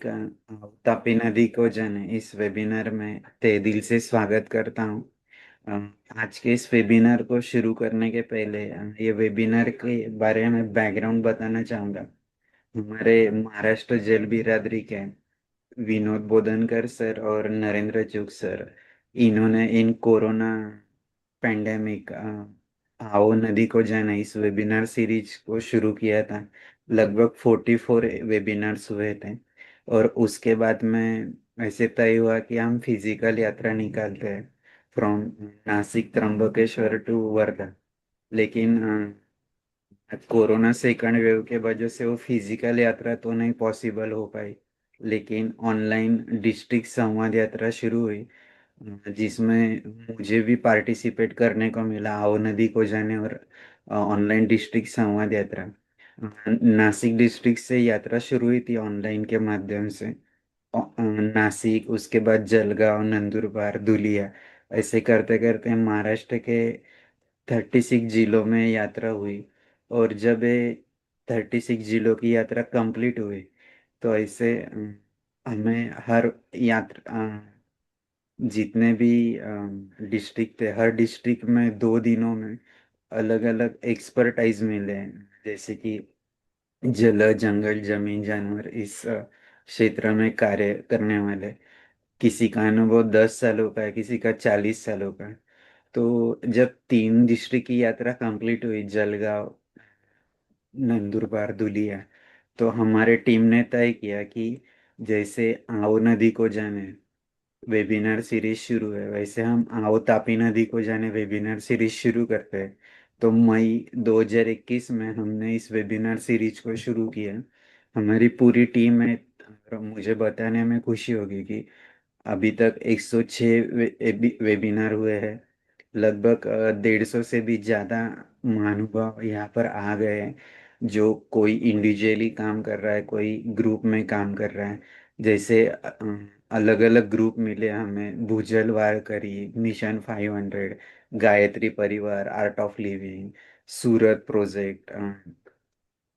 का तापी नदी को जाने इस वेबिनार में तहे दिल से स्वागत करता हूँ। आज के इस वेबिनार को शुरू करने के पहले ये वेबिनार के बारे में बैकग्राउंड बताना चाहूँगा। हमारे महाराष्ट्र जल बिरादरी के विनोद बोधनकर सर और नरेंद्र चुग सर, इन्होंने इन कोरोना पेंडेमिक आओ नदी को जाना इस वेबिनार सीरीज को शुरू किया था। लगभग 44 वेबिनार्स हुए थे और उसके बाद में ऐसे तय हुआ कि हम फिजिकल यात्रा निकालते हैं फ्रॉम नासिक त्र्यंबकेश्वर टू वर्धा। लेकिन कोरोना सेकंड वेव के वजह से वो फिजिकल यात्रा तो नहीं पॉसिबल हो पाई, लेकिन ऑनलाइन डिस्ट्रिक्ट संवाद यात्रा शुरू हुई, जिसमें मुझे भी पार्टिसिपेट करने को मिला आओ नदी को जाने और ऑनलाइन डिस्ट्रिक्ट संवाद यात्रा। नासिक डिस्ट्रिक्ट से यात्रा शुरू हुई थी ऑनलाइन के माध्यम से। नासिक, उसके बाद जलगांव, नंदुरबार, धुलिया, ऐसे करते करते महाराष्ट्र के 36 जिलों में यात्रा हुई। और जब ये 36 जिलों की यात्रा कंप्लीट हुई तो ऐसे हमें हर यात्रा जितने भी डिस्ट्रिक्ट थे, हर डिस्ट्रिक्ट में 2 दिनों में अलग अलग एक्सपर्टाइज मिले हैं, जैसे कि जल, जंगल, जमीन, जानवर, इस क्षेत्र में कार्य करने वाले। किसी का अनुभव 10 सालों का है, किसी का 40 सालों का है। तो जब 3 डिस्ट्रिक्ट की यात्रा कंप्लीट हुई, जलगांव, नंदुरबार, धुलिया, तो हमारे टीम ने तय किया कि जैसे आओ नदी को जाने वेबिनार सीरीज शुरू है, वैसे हम आओ तापी नदी को जाने वेबिनार सीरीज शुरू करते हैं। तो मई 2021 में हमने इस वेबिनार सीरीज को शुरू किया। हमारी पूरी टीम है और मुझे बताने में खुशी होगी कि अभी तक 106 वेबिनार हुए हैं। लगभग 150 से भी ज़्यादा महानुभाव यहाँ पर आ गए हैं, जो कोई इंडिविजुअली काम कर रहा है, कोई ग्रुप में काम कर रहा है। जैसे अलग अलग ग्रुप मिले हमें, भूजल वारकरी, मिशन 500, गायत्री परिवार, art of living, Surat project,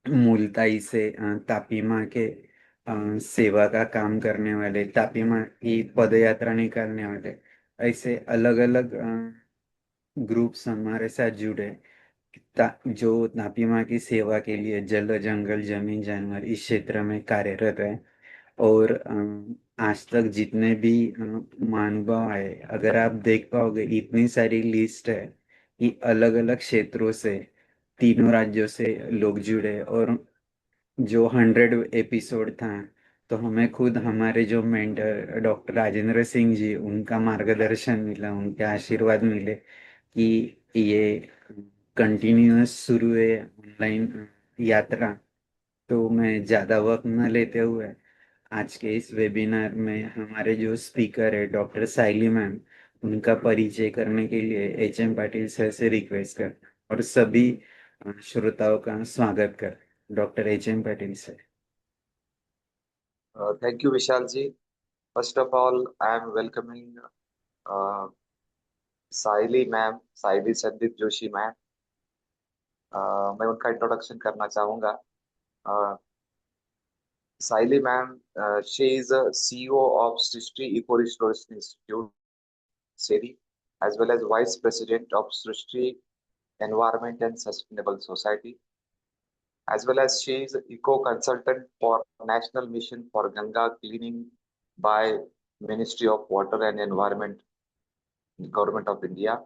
Multai से तापी माँ के सेवा का काम करने वाले, तापी माँ की पद यात्रा निकालने वाले, ऐसे अलग अलग ग्रुप्स हमारे साथ जुड़े, जो तापी माँ की सेवा के लिए जल, जंगल, जमीन, जानवर इस क्षेत्र में कार्यरत है। और आज तक जितने भी महानुभाव आए, अगर आप देख पाओगे इतनी सारी लिस्ट है कि अलग अलग क्षेत्रों से, तीनों राज्यों से लोग जुड़े। और जो 100 एपिसोड था, तो हमें खुद हमारे जो मेंटर डॉक्टर राजेंद्र सिंह जी, उनका मार्गदर्शन मिला, उनके आशीर्वाद मिले कि ये कंटिन्यूअस शुरू है ऑनलाइन यात्रा। तो मैं ज़्यादा वक्त न लेते हुए आज के इस वेबिनार में हमारे जो स्पीकर है डॉक्टर सायली मैम, उनका परिचय करने के लिए HM पाटिल सर से रिक्वेस्ट कर और सभी श्रोताओं का स्वागत कर। Doctor HM Patil sir. Thank you, Vishal ji. First of all, I am welcoming uh, Saili ma'am, Saili Sandeep Joshi ma'am. मैं उनका इंट्रोडक्शन करना चाहूंगा। uh, Saili ma'am, she is a CEO of Shrishti Eco Restoration Institute, SERI, as well as Vice President of Shrishti Environment and Sustainable Society, as well as she is eco consultant for National Mission for Ganga Cleaning by Ministry of Water and Environment, Government of India.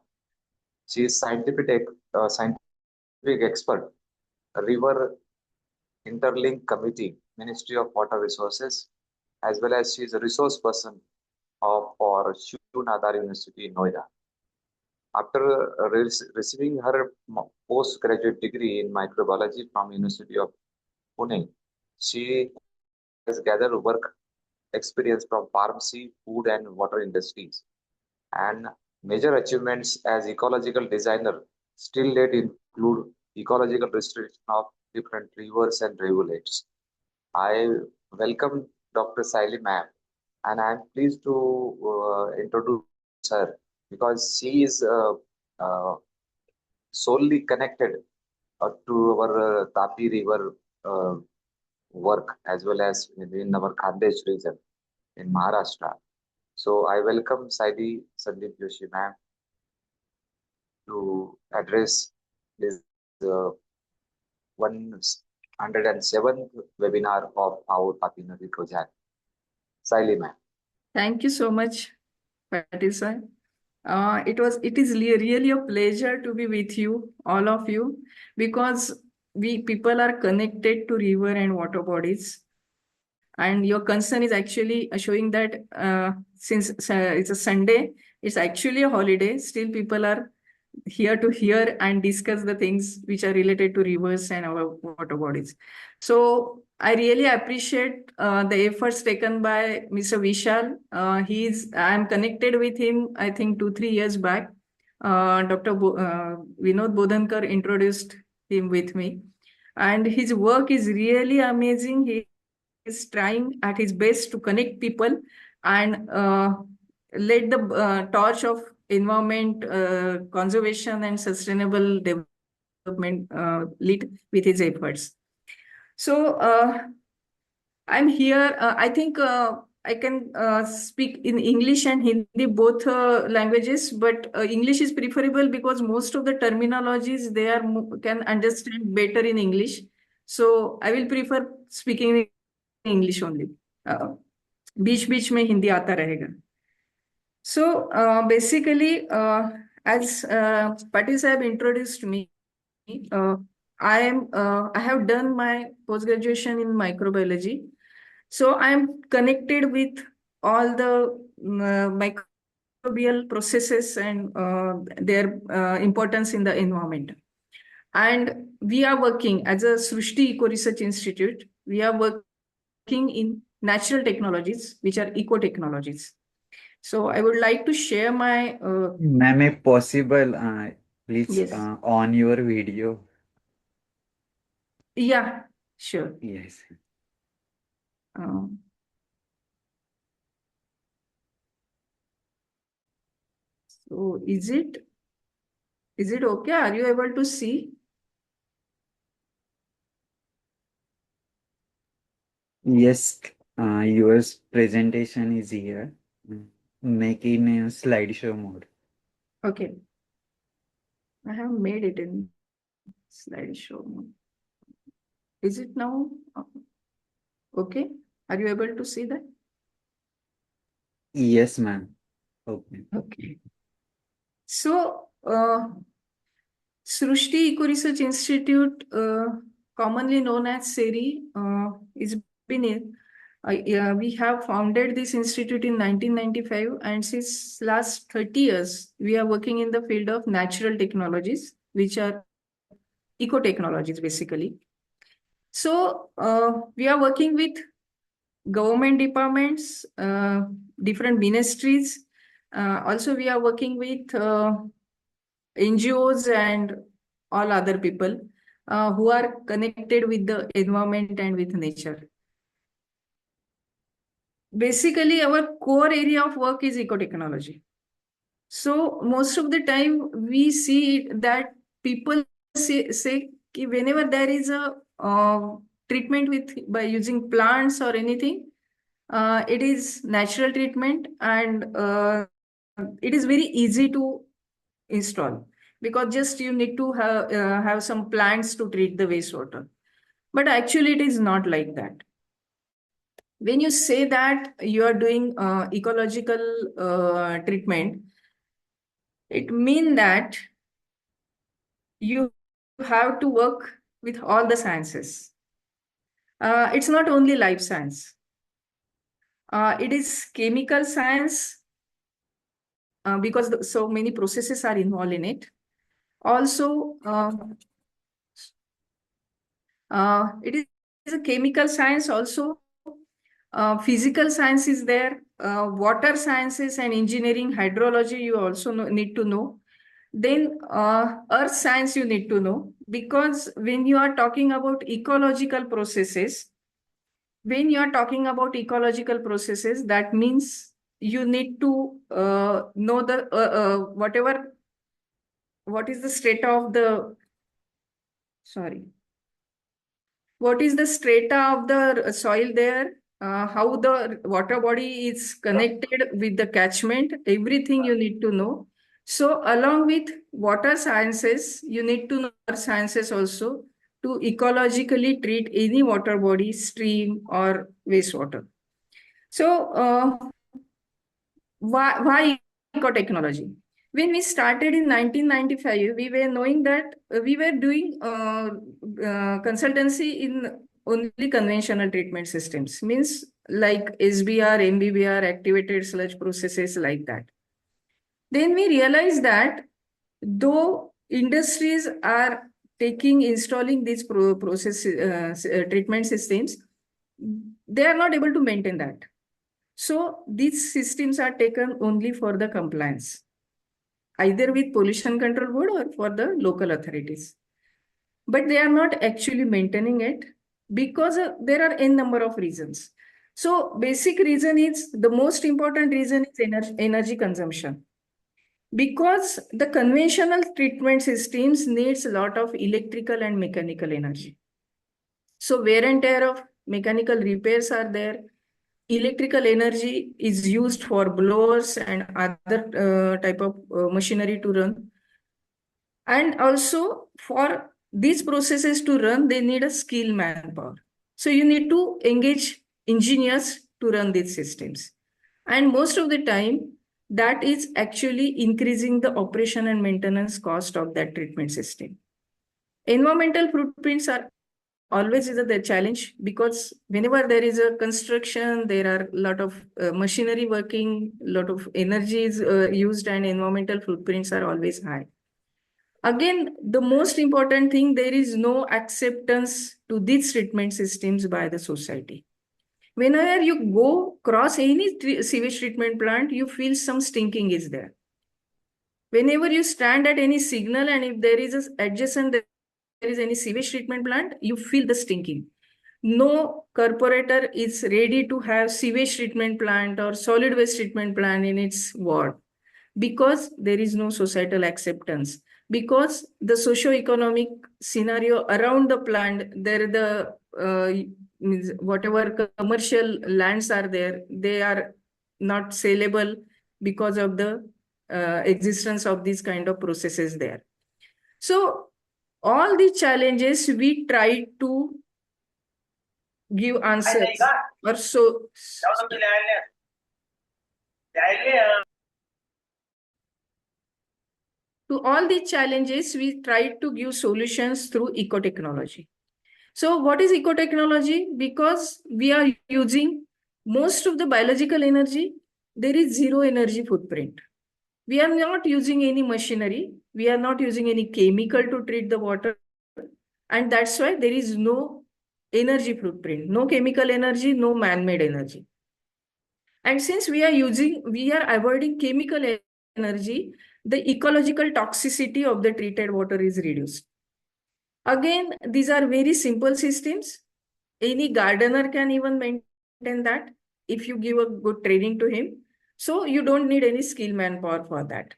She is scientific expert, River Interlink Committee, Ministry of Water Resources, as well as she is a resource person for Shiv Nadar University in Noida. After receiving her postgraduate degree in microbiology from University of Pune, she has gathered work experience from pharmacy, food, and water industries. And major achievements as ecological designer still yet include ecological restoration of different rivers and rivulets. I welcome Dr. Saili ma'am, and I am pleased to introduce her because she is uh, solely connected to our Tapi River. work as well as within our Khandesh region in Maharashtra. So I welcome Saidi Sandeep Joshi ma'am to address this 107th webinar of our Papinari project. Saili ma'am. Thank you so much, Patil sir. It is really a pleasure to be with you, all of you, because we people are connected to river and water bodies, and your concern is actually showing that since it's a Sunday, it's actually a holiday. Still, people are here to hear and discuss the things which are related to rivers and our water bodies. So I really appreciate the efforts taken by Mr. Vishal. I'm connected with him, I think 2, 3 years back. Vinod Bodhankar introduced him with me. And his work is really amazing. He is trying at his best to connect people and let the torch of environment conservation and sustainable development lead with his efforts. So I'm here. I think I can speak in English and Hindi, both languages, but English is preferable because most of the terminologies they are can understand better in English. So I will prefer speaking in English only. बीच बीच में हिंदी आता रहेगा. So basically, as Patil Sahib introduced me, I have done my post graduation in microbiology. So I am connected with all the microbial processes and their importance in the environment. And we are working as a Shrishti Eco Research Institute. We are working in natural technologies, which are eco technologies. So I would like to share my Ma'am, if possible, please yes, on your video. yeah, sure. Yes. Um, so is it okay? Are you able to see? Yes, your presentation is here. Make in a slideshow mode. Okay, I have made it in slideshow mode. Is it now okay? Are you able to see that? Yes, ma'am. Okay. Okay. So Shrishti Eco Research Institute, commonly known as SERI, is been yeah, we have founded this institute in 1995, and since last 30 years, we are working in the field of natural technologies, which are eco technologies basically. So we are working with government departments, different ministries. Also, we are working with NGOs and all other people who are connected with the environment and with nature. Basically, our core area of work is eco-technology. So most of the time we see that people say whenever there is a treatment with by using plants or anything, it is natural treatment and it is very easy to install because just you need to have some plants to treat the wastewater. But actually, it is not like that. When you say that you are doing ecological treatment, it means that you have to work with all the sciences. It's not only life science. It is chemical science because so many processes are involved in it. Also, it is a chemical science also. Physical science is there. Water sciences and engineering, hydrology, you also need to know. Then earth science you need to know, because when you are talking about ecological processes, that means you need to know the whatever what is the state of the sorry what is the strata of the soil there, how the water body is connected with the catchment, everything you need to know. So along with water sciences, you need to know earth sciences also to ecologically treat any water body, stream or wastewater. So why ecotechnology? When we started in 1995, we were knowing that we were doing consultancy in only conventional treatment systems, means like SBR, MBBR, activated sludge processes like that. Then we realized that though industries are installing these treatment systems, they are not able to maintain that. So these systems are taken only for the compliance, either with pollution control board or for the local authorities. But they are not actually maintaining it because there are n number of reasons. So basic reason is, the most important reason is energy consumption. Because the conventional treatment systems needs a lot of electrical and mechanical energy. So wear and tear of mechanical repairs are there. Electrical energy is used for blowers and other type of machinery to run. And also for these processes to run, they need a skilled manpower. So you need to engage engineers to run these systems. And most of the time, that is actually increasing the operation and maintenance cost of that treatment system. Environmental footprints are always is the challenge, because whenever there is a construction, there are a lot of machinery working, a lot of energy is used, and environmental footprints are always high. Again, the most important thing, there is no acceptance to these treatment systems by the society. Whenever you go cross any sewage treatment plant, you feel some stinking is there. Whenever you stand at any signal and if there is a adjacent, there is any sewage treatment plant, you feel the stinking. No corporator is ready to have sewage treatment plant or solid waste treatment plant in its ward, because there is no societal acceptance, because the socio-economic scenario around the plant, there the whatever commercial lands are there, they are not saleable because of the existence of these kind of processes there. So all the challenges we try to give answers, or so to all the challenges, we try to give solutions through ecotechnology. So what is ecotechnology? Because we are using most of the biological energy, there is zero energy footprint. We are not using any machinery. We are not using any chemical to treat the water. And that's why there is no energy footprint, no chemical energy, no man-made energy. And since we are avoiding chemical energy, the ecological toxicity of the treated water is reduced. Again, these are very simple systems. Any gardener can even maintain that if you give a good training to him. So you don't need any skilled manpower for that.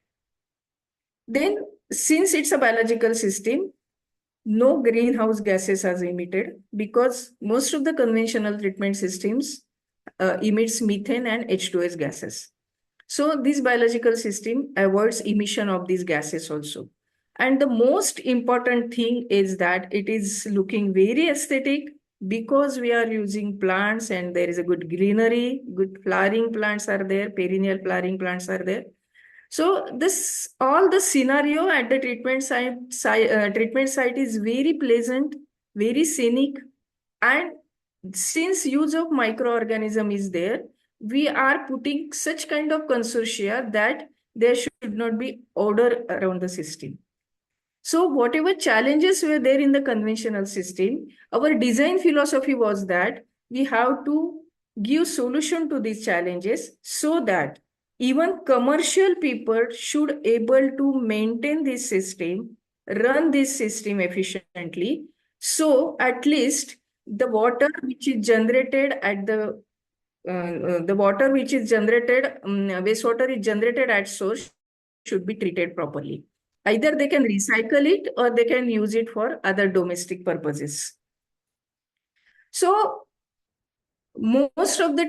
Then, since it's a biological system, no greenhouse gases are emitted, because most of the conventional treatment systems emits methane and H2S gases. So this biological system avoids emission of these gases also. And the most important thing is that it is looking very aesthetic, because we are using plants and there is a good greenery, good flowering plants are there, perennial flowering plants are there. So this all the scenario at the treatment site is very pleasant, very scenic, and since use of microorganism is there, we are putting such kind of consortia that there should not be odor around the system. So whatever challenges were there in the conventional system, our design philosophy was that we have to give solution to these challenges, so that even commercial people should able to maintain this system, run this system efficiently. So at least the water which is generated at wastewater is generated at source should be treated properly. Either they can recycle it or they can use it for other domestic purposes. So most of the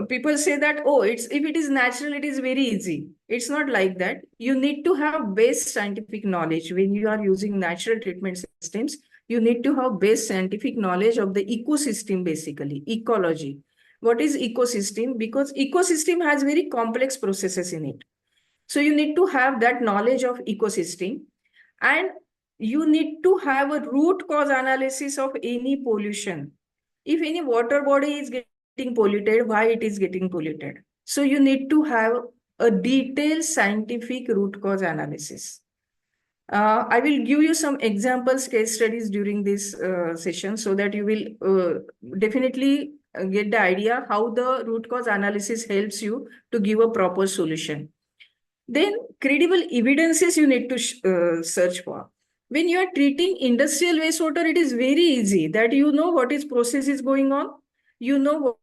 people say that, oh, it's if it is natural, it is very easy. It's not like that. You need to have base scientific knowledge when you are using natural treatment systems. You need to have base scientific knowledge of the ecosystem, basically ecology. What is ecosystem? Because ecosystem has very complex processes in it. So you need to have that knowledge of ecosystem, and you need to have a root cause analysis of any pollution. If any water body is getting polluted, why it is getting polluted? So you need to have a detailed scientific root cause analysis. I will give you some examples, case studies during this session, so that you will definitely get the idea how the root cause analysis helps you to give a proper solution. Then credible evidences you need to search for. When you are treating industrial wastewater, it is very easy that you know what is process is going on. You know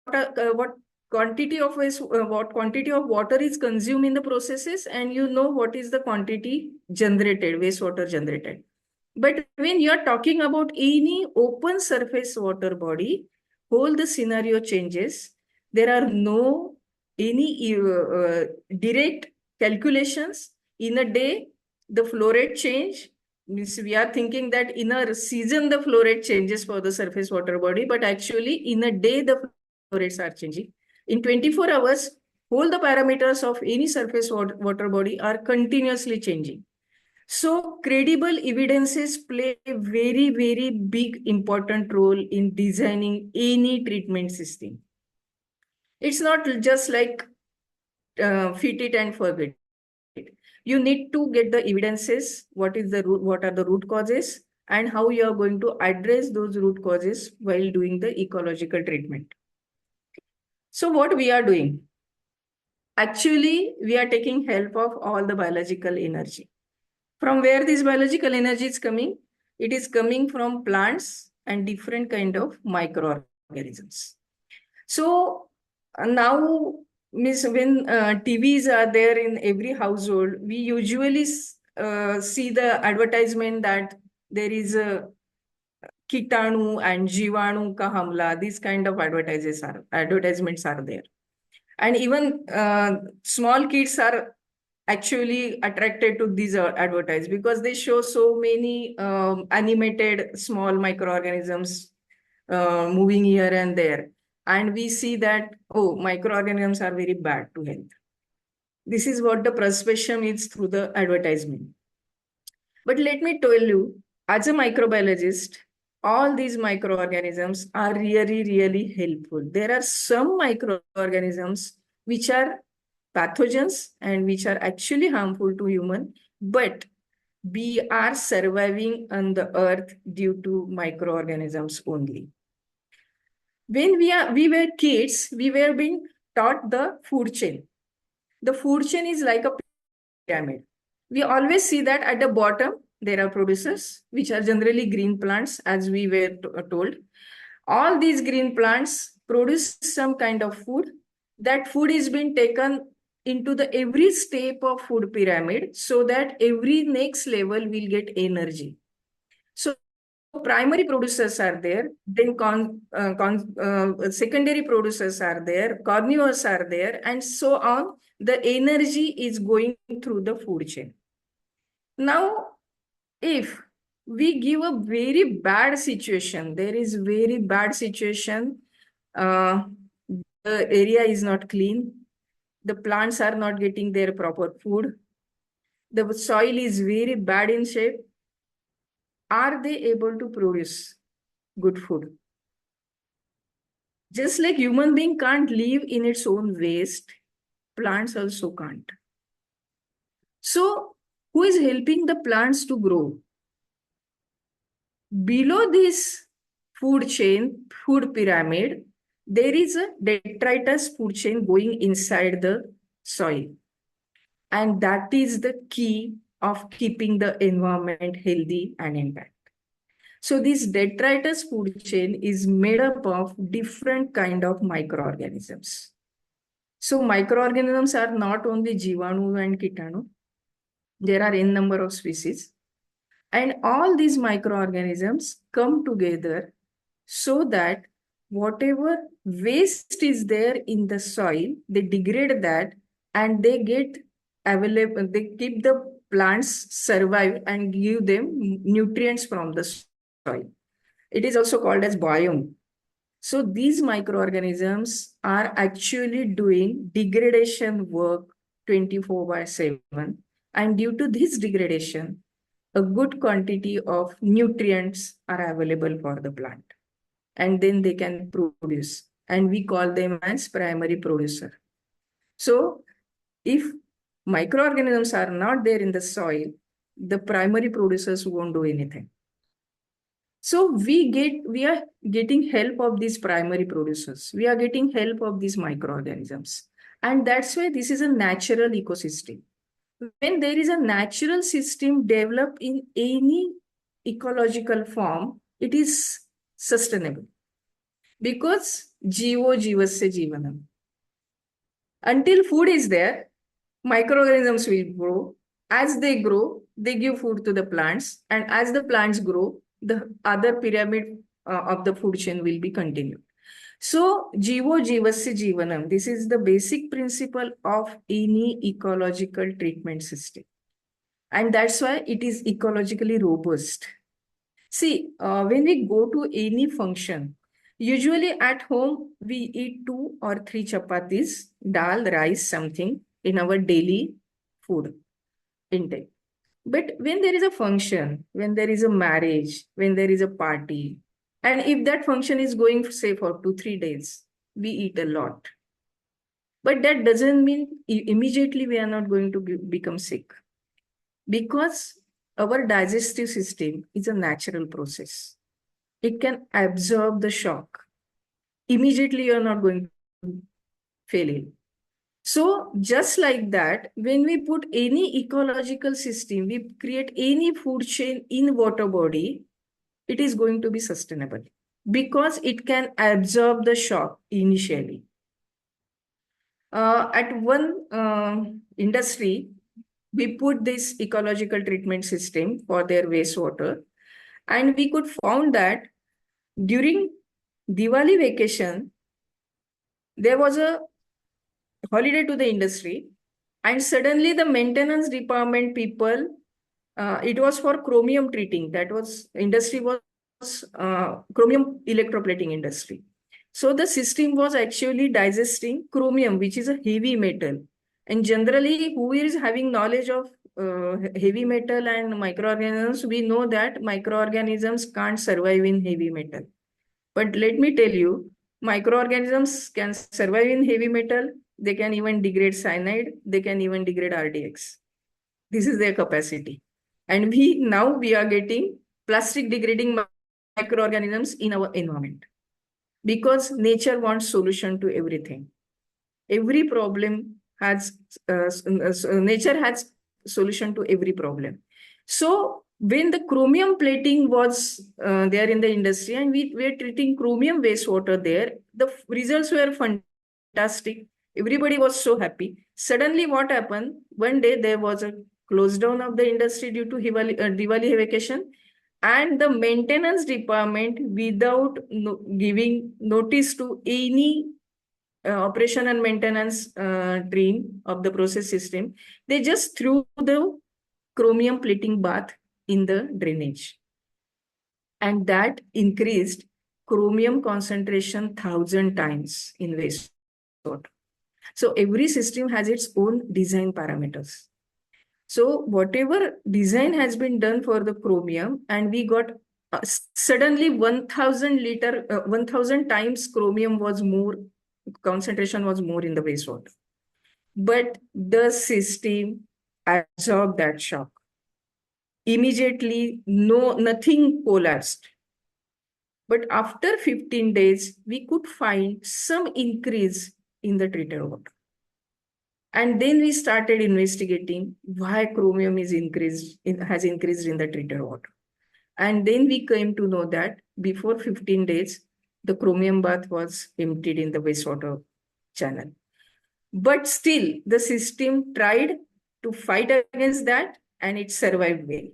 what quantity of what quantity of water is consumed in the processes, and you know what is the quantity generated, wastewater generated. But when you are talking about any open surface water body, whole the scenario changes. There are no any direct calculations. In a day, the flow rate change. Means we are thinking that in a season the flow rate changes for the surface water body, but actually in a day the flow rates are changing. In 24 hours, whole the parameters of any surface water body are continuously changing. So credible evidences play a very, very big important role in designing any treatment system. It's not just like fit it and forget it. You need to get the evidences, what is the root, what are the root causes, and how you are going to address those root causes while doing the ecological treatment. So what we are doing? Actually, we are taking help of all the biological energy. From where this biological energy is coming? It is coming from plants and different kind of microorganisms. So now, Miss, when TVs are there in every household, we usually see the advertisement that there is a kitanu and jivanu ka hamla. These kind of advertisements are there, and even small kids are actually attracted to these advertises because they show so many animated small microorganisms moving here and there, and we see that, oh, microorganisms are very bad to health. This is what the perception is through the advertisement. But let me tell you, as a microbiologist, all these microorganisms are really, really helpful. There are some microorganisms which are pathogens and which are actually harmful to human, but we are surviving on the earth due to microorganisms only. When we were kids, we were being taught the food chain. The food chain is like a pyramid. We always see that at the bottom, there are producers, which are generally green plants, as we were told. All these green plants produce some kind of food. That food is being taken into the every step of food pyramid so that every next level will get energy. So primary producers are there, then secondary producers are there, carnivores are there, and so on. The energy is going through the food chain. Now, if we give a very bad situation, there is very bad situation, the area is not clean, the plants are not getting their proper food, the soil is very bad in shape, are they able to produce good food? Just like human being can't live in its own waste, plants also can't. So who is helping the plants to grow? Below this food chain, food pyramid, there is a detritus food chain going inside the soil. And that is the key of keeping the environment healthy and intact. So this detritus food chain is made up of different kind of microorganisms. So microorganisms are not only Jivanu and Kitanu. There are n number of species. And all these microorganisms come together so that whatever waste is there in the soil, they degrade that and they get available, they keep the plants survive and give them nutrients from the soil. It is also called as biome. So these microorganisms are actually doing degradation work 24 by 7. And due to this degradation, a good quantity of nutrients are available for the plant. And then they can produce. And we call them as primary producer. So if microorganisms are not there in the soil, the primary producers won't do anything. So we are getting help of these primary producers. We are getting help of these microorganisms. And that's why this is a natural ecosystem. When there is a natural system developed in any ecological form, it is sustainable. Because Jivo Jivasya Jivanam. Until food is there, microorganisms will grow. As they grow, they give food to the plants. And as the plants grow, the other pyramid of the food chain will be continued. So, Jivo Jivasya Jivanam, this is the basic principle of any ecological treatment system. And that's why it is ecologically robust. See, when we go to any function, usually at home, we eat 2 or 3 chapatis, dal, rice, something in our daily food intake. But when there is a function, when there is a marriage, when there is a party, and if that function is going, say, for 2-3 days, we eat a lot. But that doesn't mean immediately we are not going to become sick. Because our digestive system is a natural process. It can absorb the shock. Immediately you are not going to fail ill. So just like that, when we put any ecological system, we create any food chain in water body, it is going to be sustainable because it can absorb the shock initially. At one industry, we put this ecological treatment system for their wastewater, and we could found that during Diwali vacation, there was a holiday to the industry, and suddenly the maintenance department people, it was for chromium treating. That was industry was chromium electroplating industry. So the system was actually digesting chromium, which is a heavy metal. And generally, who is having knowledge of heavy metal and microorganisms, we know that microorganisms can't survive in heavy metal. But let me tell you, microorganisms can survive in heavy metal. They can even degrade cyanide. They can even degrade RDX. This is their capacity. And we are getting plastic degrading microorganisms in our environment because nature wants solution to everything. Every problem has, nature has solution to every problem. So when the chromium plating was there in the industry and we were treating chromium wastewater there, the results were fantastic. Everybody was so happy. Suddenly what happened? One day there was a close down of the industry due to Diwali vacation. And the maintenance department, without giving notice to any operation and maintenance team of the process system, they just threw the chromium plating bath in the drainage. And that increased chromium concentration 1,000 times in wastewater. So every system has its own design parameters. So whatever design has been done for the chromium, and we got suddenly 1,000 times chromium was more, concentration was more in the wastewater. But the system absorbed that shock. Immediately, nothing collapsed. But after 15 days, we could find some increase in the treated water. And then we started investigating why chromium has increased in the treated water. And then we came to know that before 15 days, the chromium bath was emptied in the wastewater channel. But still, the system tried to fight against that and it survived well.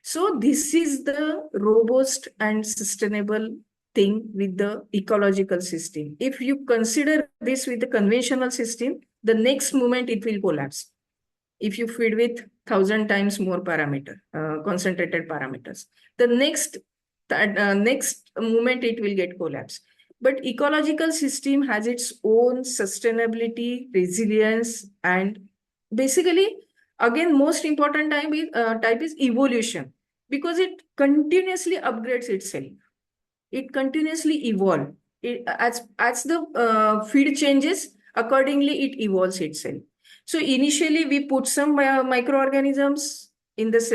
So this is the robust and sustainable thing with the ecological system. If you consider this with the conventional system, the next moment it will collapse. If you feed with 1,000 times more concentrated parameters, the next moment it will get collapsed. But ecological system has its own sustainability, resilience, and basically, again, most important type is evolution, because it continuously upgrades itself. It continuously evolves. As the feed changes, accordingly it evolves itself. So initially we put some microorganisms in this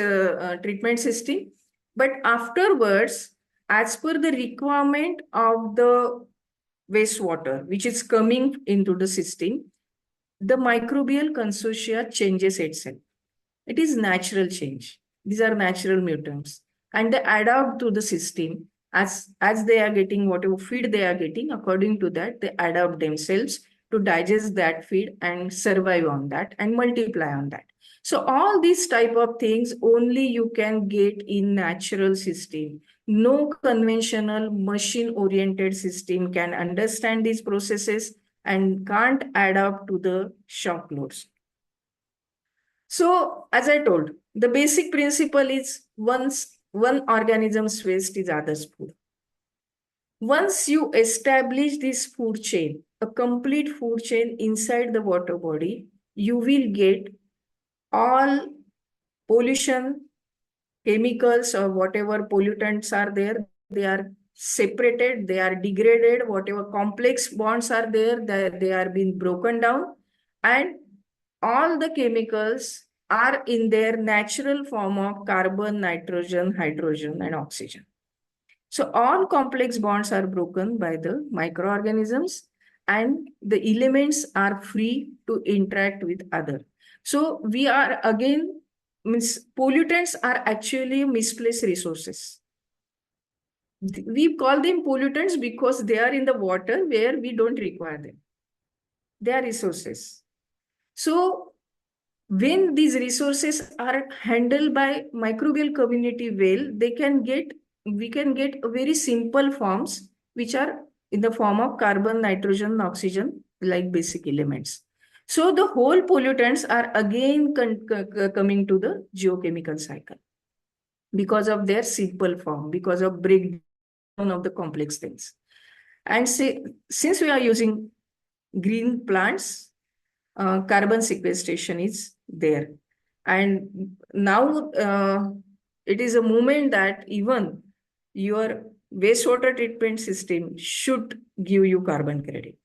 treatment system, but afterwards, as per the requirement of the wastewater which is coming into the system, the microbial consortia changes itself. It is natural change. These are natural mutants, and they adapt to the system as they are getting whatever feed they are getting. According to that, they adapt themselves to digest that feed and survive on that and multiply on that. So all these type of things only you can get in natural system. No conventional machine-oriented system can understand these processes and can't adapt to the shock loads. So, as I told, the basic principle is once one organism's waste is other's food. Once you establish this food chain, a complete food chain inside the water body, you will get all pollution, chemicals, or whatever pollutants are there, they are separated, they are degraded, whatever complex bonds are there, they are being broken down, and all the chemicals are in their natural form of carbon, nitrogen, hydrogen, and oxygen. So all complex bonds are broken by the microorganisms, and the elements are free to interact with other. So we are again, pollutants are actually misplaced resources. We call them pollutants because they are in the water where we don't require them. They are resources. So when these resources are handled by microbial community well, we can get very simple forms which are in the form of carbon, nitrogen, oxygen, like basic elements. So the whole pollutants are again coming to the geochemical cycle because of their simple form, because of breakdown of the complex things. And since we are using green plants, carbon sequestration is there. And now it is a moment that even your wastewater treatment system should give you carbon credit.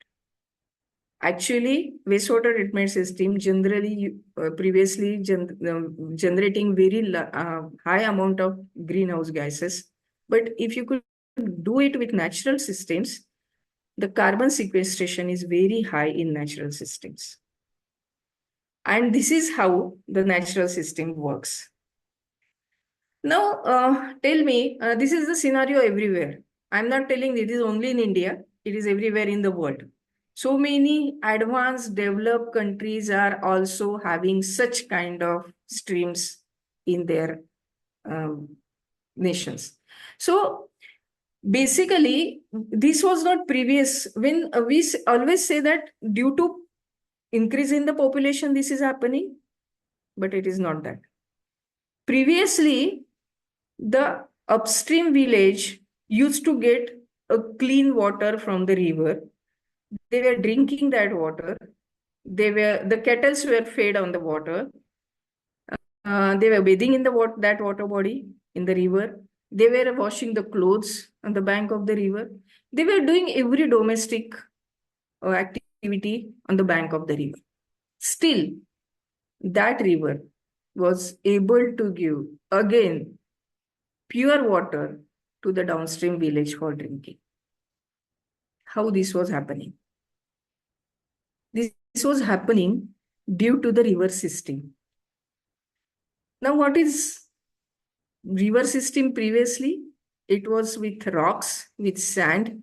Actually, wastewater treatment system generally previously generating very high amount of greenhouse gases. But if you could do it with natural systems, the carbon sequestration is very high in natural systems. And this is how the natural system works. Now, tell me, this is the scenario everywhere. I'm not telling it is only in India, it is everywhere in the world. So many advanced developed countries are also having such kind of streams in their nations. So basically, this was not previous. When we always say that due to increase in the population, this is happening, but it is not that. Previously, the upstream village used to get a clean water from the river. They were drinking that water. The kettles were fed on the water. They were bathing in that water body in the river. They were washing the clothes on the bank of the river. They were doing every domestic activity on the bank of the river. Still, that river was able to give again pure water to the downstream village for drinking. How this was happening? This was happening due to the river system. Now, what is river system previously? It was with rocks, with sand,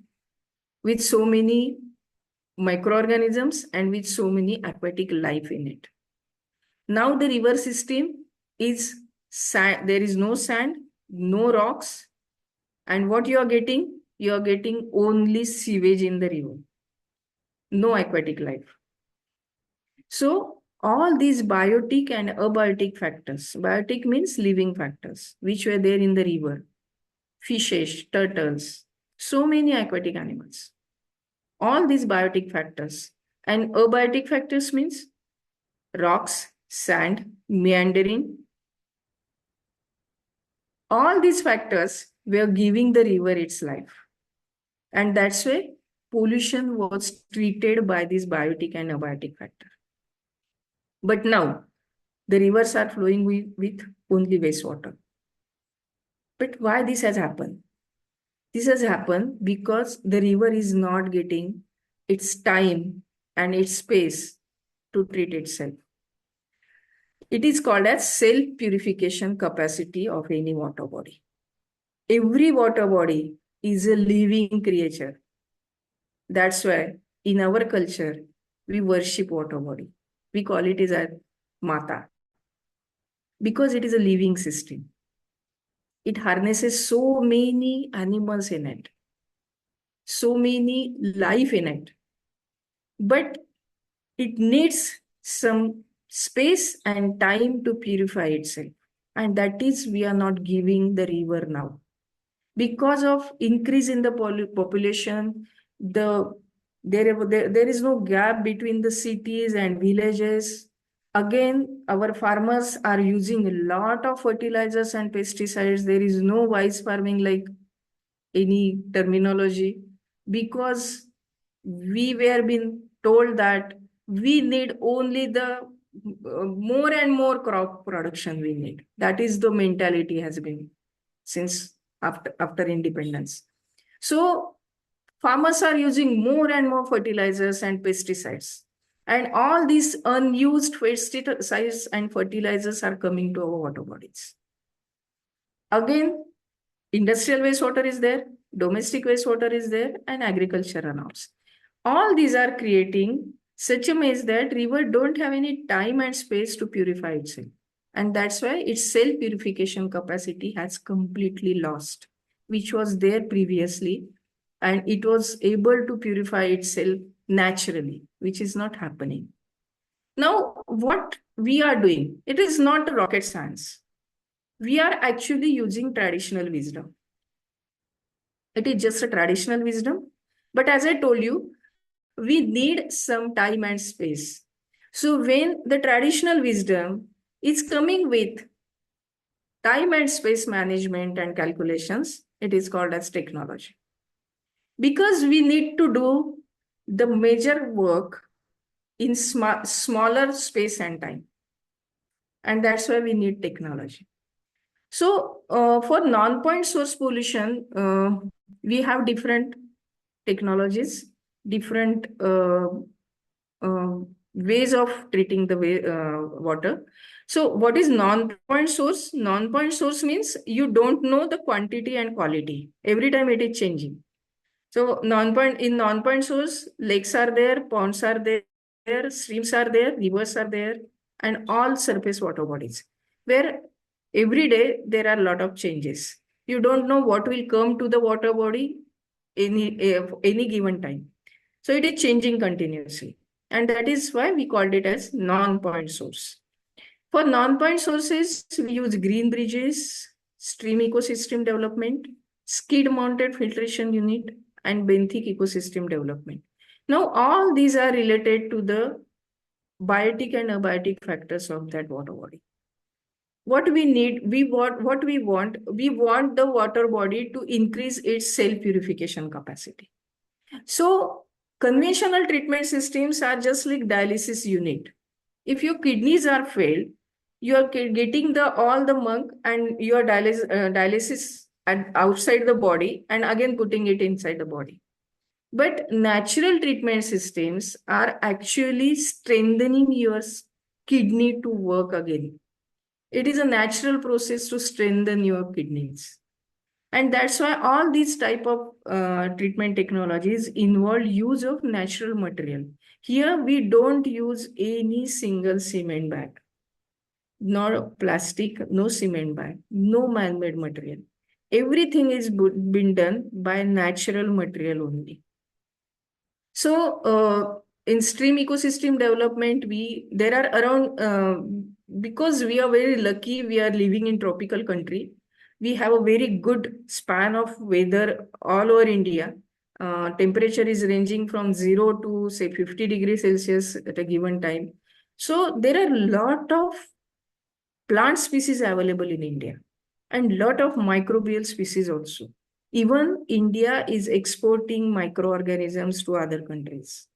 with so many microorganisms, and with so many aquatic life in it. Now the river system is sand. There is no sand, no rocks, and what you are getting? you are getting only sewage in the river, no aquatic life. So all these biotic and abiotic factors, biotic means living factors, which were there in the river, fishes, turtles, so many aquatic animals. All these biotic factors. And abiotic factors means rocks, sand, meandering. All these factors were giving the river its life. And that's why pollution was treated by this biotic and abiotic factor. But now the rivers are flowing with only wastewater. But why this has happened? This has happened because the river is not getting its time and its space to treat itself. It is called as self-purification capacity of any water body. Every water body is a living creature. That's why in our culture, we worship water body. We call it as a Mata because it is a living system. It harnesses so many animals in it, so many life in it. But it needs some space and time to purify itself. And that is we are not giving the river now. Because of increase in the population, there is no gap between the cities and villages. Again, our farmers are using a lot of fertilizers and pesticides. There is no wise farming like any terminology because we were being told that we need only the more and more crop production we need. That is the mentality has been since after independence. So farmers are using more and more fertilizers and pesticides. And all these unused pesticides and fertilizers are coming to our water bodies. Again, industrial wastewater is there, domestic wastewater is there, and agriculture runoffs. All these are creating such a mess that river don't have any time and space to purify itself. And that's why its self-purification capacity has completely lost, which was there previously. And it was able to purify itself naturally, which is not happening. Now, what we are doing, it is not rocket science. We are actually using traditional wisdom. It is just a traditional wisdom. But as I told you, we need some time and space. So when the traditional wisdom is coming with time and space management and calculations, it is called as technology. Because we need to do the major work in smaller space and time. And that's why we need technology. So for non-point source pollution, we have different technologies, different ways of treating the water. So what is non-point source? Non-point source means you don't know the quantity and quality. Every time it is changing. So in non-point source, lakes are there, ponds are there, streams are there, rivers are there, and all surface water bodies, where every day there are a lot of changes. You don't know what will come to the water body any given time. So it is changing continuously. And that is why we called it as non-point source. For non-point sources, we use green bridges, stream ecosystem development, skid-mounted filtration unit, and benthic ecosystem development. Now, all these are related to the biotic and abiotic factors of that water body. What we need, we want the water body to increase its self-purification capacity. So conventional treatment systems are just like dialysis unit. If your kidneys are failed, you are getting all the muck and your dialysis outside the body and again putting it inside the body. But natural treatment systems are actually strengthening your kidney to work again. It is a natural process to strengthen your kidneys. And that's why all these type of treatment technologies involve use of natural material. Here we don't use any single cement bag, nor plastic, no cement bag, no man-made material. everything is been done by natural material only. So, in stream ecosystem development, there are around because we are very lucky, we are living in tropical country. We have a very good span of weather all over India. Temperature is ranging from 0 to say 50 degrees Celsius at a given time. So there are a lot of plant species available in India and lot of microbial species also. Even India is exporting microorganisms to other countries.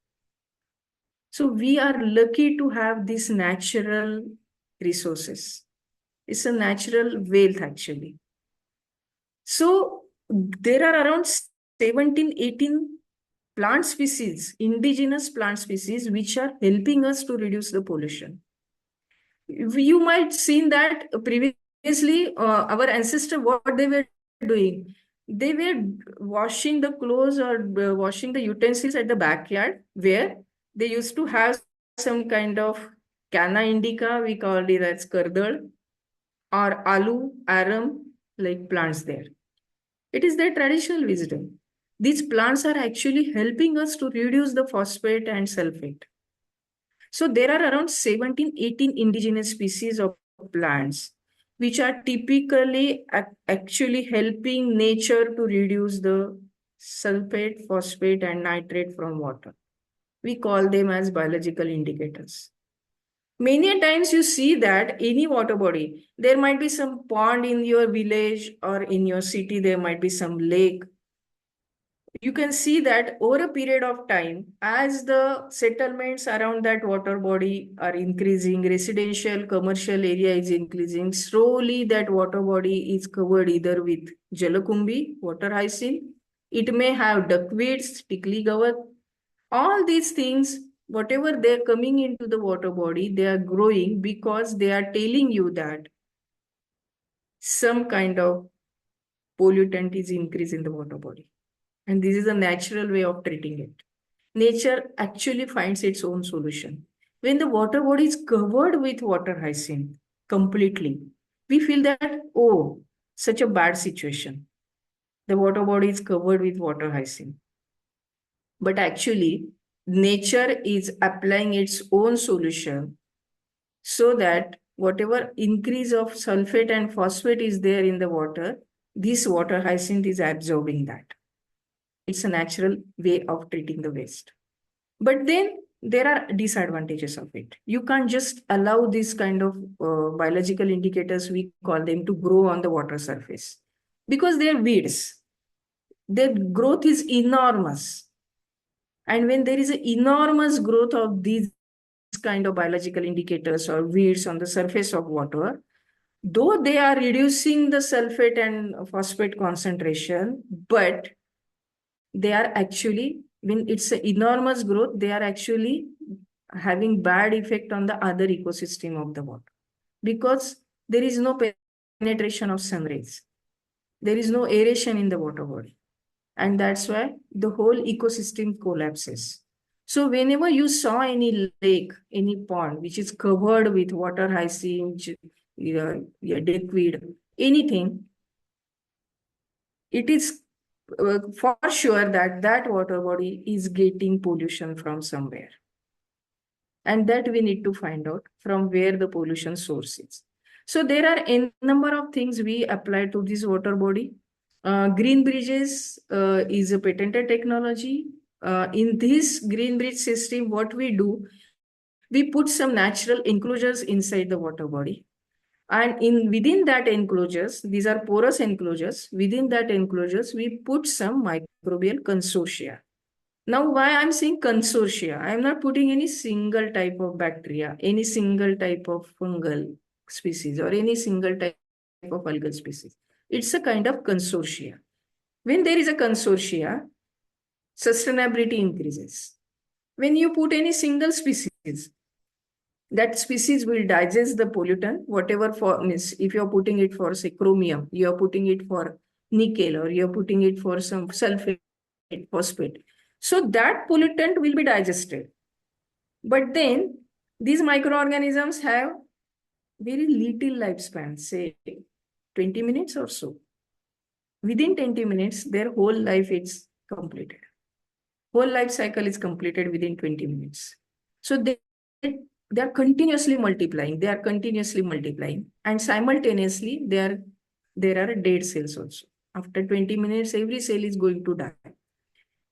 So we are lucky to have these natural resources. It's a natural wealth actually. So there are around 17, 18 plant species, indigenous plant species, which are helping us to reduce the pollution. You might seen that previously our ancestor, what they were doing, they were washing the clothes or washing the utensils at the backyard, where they used to have some kind of canna indica, we call it as kardal, or alu, aram, like plants there. It is their traditional wisdom. These plants are actually helping us to reduce the phosphate and sulfate. So there are around 17, 18 indigenous species of plants, which are typically actually helping nature to reduce the sulfate, phosphate, and nitrate from water. We call them as biological indicators. Many times you see that any water body, there might be some pond in your village or in your city, there might be some lake. You can see that over a period of time, as the settlements around that water body are increasing, residential, commercial area is increasing, slowly that water body is covered either with jalakumbi, water hyacinth, it may have duckweeds, tickly gavat, all these things, whatever they're coming into the water body, they are growing because they are telling you that some kind of pollutant is increased in the water body. And this is a natural way of treating it. Nature actually finds its own solution. When the water body is covered with water hyacinth completely, we feel that, oh, such a bad situation. The water body is covered with water hyacinth. But actually, nature is applying its own solution so that whatever increase of sulfate and phosphate is there in the water, this water hyacinth is absorbing that. It's a natural way of treating the waste. But then there are disadvantages of it. You can't just allow this kind of biological indicators, we call them, to grow on the water surface because they're weeds. Their growth is enormous. And when there is an enormous growth of these kind of biological indicators or weeds on the surface of water, though they are reducing the sulfate and phosphate concentration, but they are actually, when it's an enormous growth, they are actually having bad effect on the other ecosystem of the water because there is no penetration of sun rays. There is no aeration in the water body. And that's why the whole ecosystem collapses. So whenever you saw any lake, any pond, which is covered with water hyacinth, duckweed, anything, it is for sure that that water body is getting pollution from somewhere. And that we need to find out from where the pollution source is. So there are a number of things we apply to this water body. Green bridges is a patented technology. In this green bridge system, what we do, we put some natural enclosures inside the water body. And within that enclosures, these are porous enclosures. Within that enclosures, we put some microbial consortia. Now, why I'm saying consortia? I'm not putting any single type of bacteria, any single type of fungal species, or any single type of algal species. It's a kind of consortia. When there is a consortia, sustainability increases. When you put any single species, that species will digest the pollutant, whatever form is. If you're putting it for, say, chromium, you're putting it for nickel, or you're putting it for some sulfate, phosphate. So that pollutant will be digested. But then these microorganisms have very little lifespan, say 20 minutes or so. within 20 minutes, their whole life is completed. Whole life cycle is completed within 20 minutes. So they are continuously multiplying. They are continuously multiplying. And simultaneously, there are dead cells also. After 20 minutes, every cell is going to die.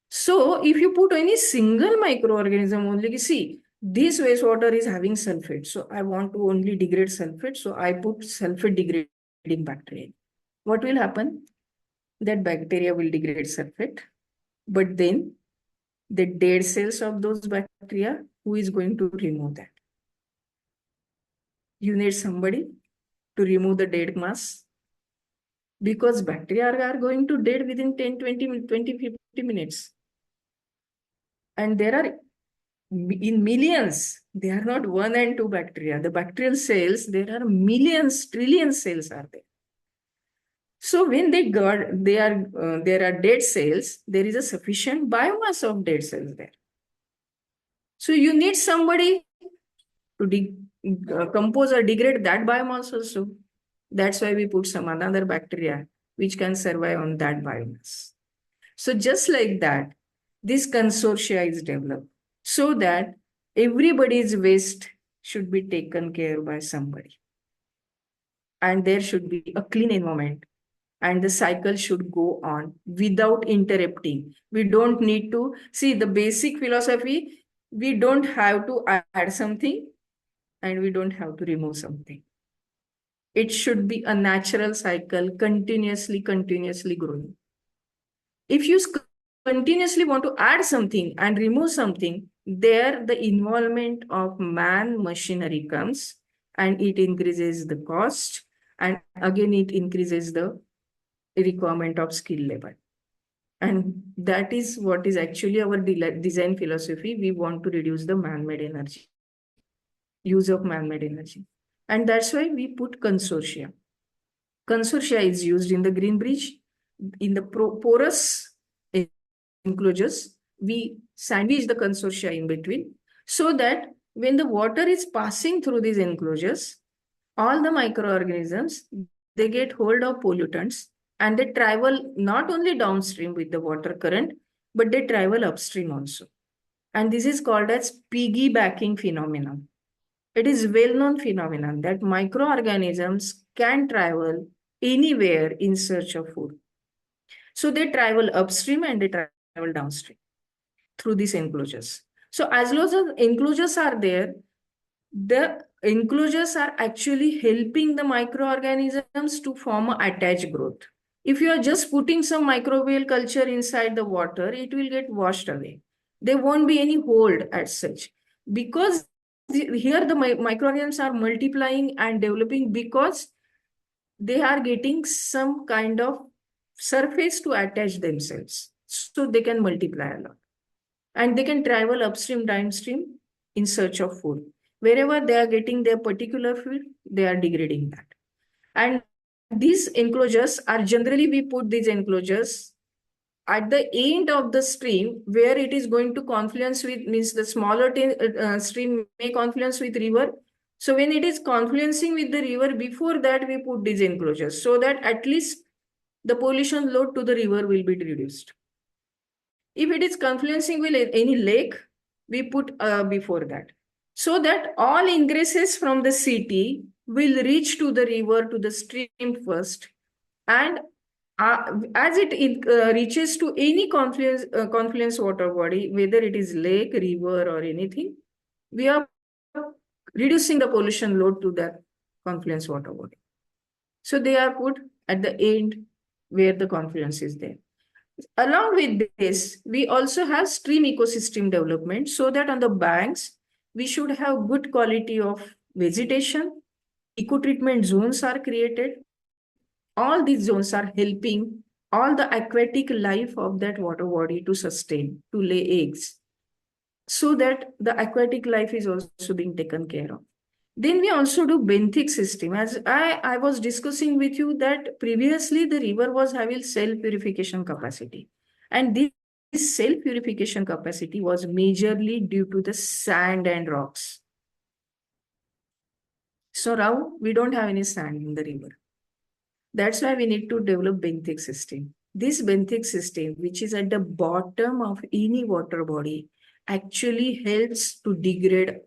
So if you put any single microorganism only, see, this wastewater is having sulfate. So I want to only degrade sulfate. So I put sulfate degrading bacteria. What will happen? That bacteria will degrade sulfate. But then the dead cells of those bacteria, who is going to remove that? You need somebody to remove the dead mass, because bacteria are going to dead within 10, 20, 50 minutes. And there are in millions, they are not one and two bacteria. The bacterial cells, there are millions, trillions cells are there. So when there are dead cells, there is a sufficient biomass of dead cells there. So you need somebody to compose or degrade that biomass also. That's why we put some another bacteria which can survive on that biomass. So just like that, this consortia is developed so that everybody's waste should be taken care by somebody. And there should be a clean environment. And the cycle should go on without interrupting. We don't need to see the basic philosophy. We don't have to add something and we don't have to remove something. It should be a natural cycle, continuously growing. If you continuously want to add something and remove something, there the involvement of man machinery comes and it increases the cost, and again it increases the requirement of skill level. And that is what is actually our design philosophy. We want to reduce the man-made energy, use of man-made energy. And that's why we put consortia. Consortia is used in the green bridge, in the porous enclosures. We sandwich the consortia in between so that when the water is passing through these enclosures, all the microorganisms, they get hold of pollutants and they travel not only downstream with the water current, but they travel upstream also. And this is called as piggybacking phenomenon. It is well-known phenomenon that microorganisms can travel anywhere in search of food. So they travel upstream and they travel downstream through these enclosures. So as long as enclosures are there, the enclosures are actually helping the microorganisms to form attached growth. If you are just putting some microbial culture inside the water, it will get washed away. There won't be any hold as such, because here the microorganisms are multiplying and developing because they are getting some kind of surface to attach themselves, so they can multiply a lot. And they can travel upstream, downstream in search of food. Wherever they are getting their particular food, they are degrading that. And these enclosures are generally, we put these enclosures at the end of the stream where it is going to confluence with, means the smaller stream may confluence with river. So when it is confluencing with the river, before that we put these enclosures so that at least the pollution load to the river will be reduced. If it is confluencing with any lake, we put before that, so that all ingresses from the city will reach to the river, to the stream first. And as it reaches to any confluence water body, whether it is lake, river or anything, we are reducing the pollution load to that confluence water body. So they are put at the end where the confluence is there. Along with this, we also have stream ecosystem development, so that on the banks, we should have good quality of vegetation. Eco-treatment zones are created. All these zones are helping all the aquatic life of that water body to sustain, to lay eggs, so that the aquatic life is also being taken care of. Then we also do benthic system. As I was discussing with you that previously the river was having self-purification capacity. And this self-purification capacity was majorly due to the sand and rocks. So now we don't have any sand in the river. That's why we need to develop benthic system. This benthic system, which is at the bottom of any water body, actually helps to degrade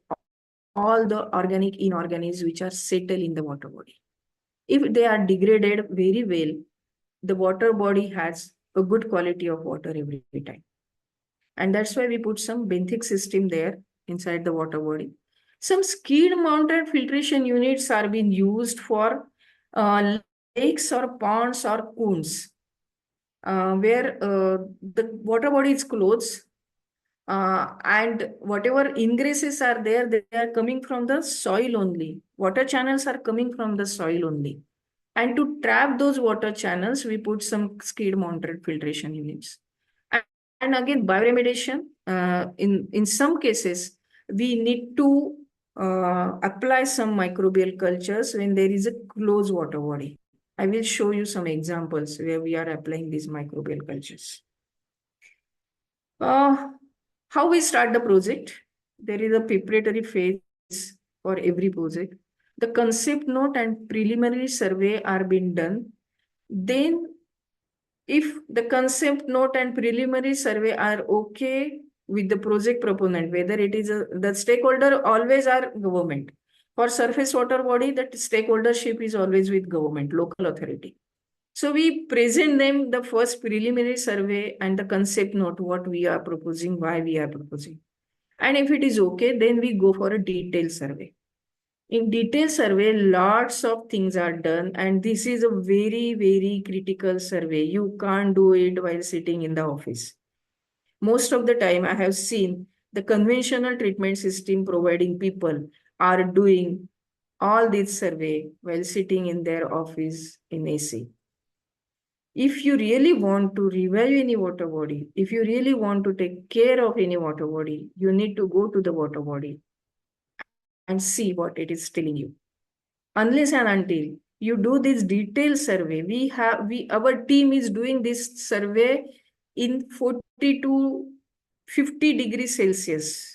all the organic inorganisms which are settled in the water body. If they are degraded very well, the water body has a good quality of water every time. And that's why we put some benthic system there inside the water body. Some skid mounted filtration units are being used for lakes or ponds or pools, where the water body is closed, and whatever ingresses are there, they are coming from the soil only. Water channels are coming from the soil only. And to trap those water channels, we put some skid mounted filtration units. And again, bioremediation, in some cases, we need to apply some microbial cultures when there is a closed water body. I will show you some examples where we are applying these microbial cultures. How we start the project? There is a preparatory phase for every project. The concept note and preliminary survey are being done. Then, if the concept note and preliminary survey are okay with the project proponent, whether it is the stakeholder always are government. For surface water body, that stakeholdership is always with government, local authority. So we present them the first preliminary survey and the concept note, what we are proposing, why we are proposing. And if it is okay, then we go for a detailed survey. In detailed survey, lots of things are done, and this is a very, very critical survey. You can't do it while sitting in the office. Most of the time, I have seen the conventional treatment system providing people are doing all this survey while sitting in their office in AC. If you really want to revive any water body, if you really want to take care of any water body, you need to go to the water body and see what it is telling you. Unless and until you do this detailed survey, our team is doing this survey in 40 to 50 degrees Celsius.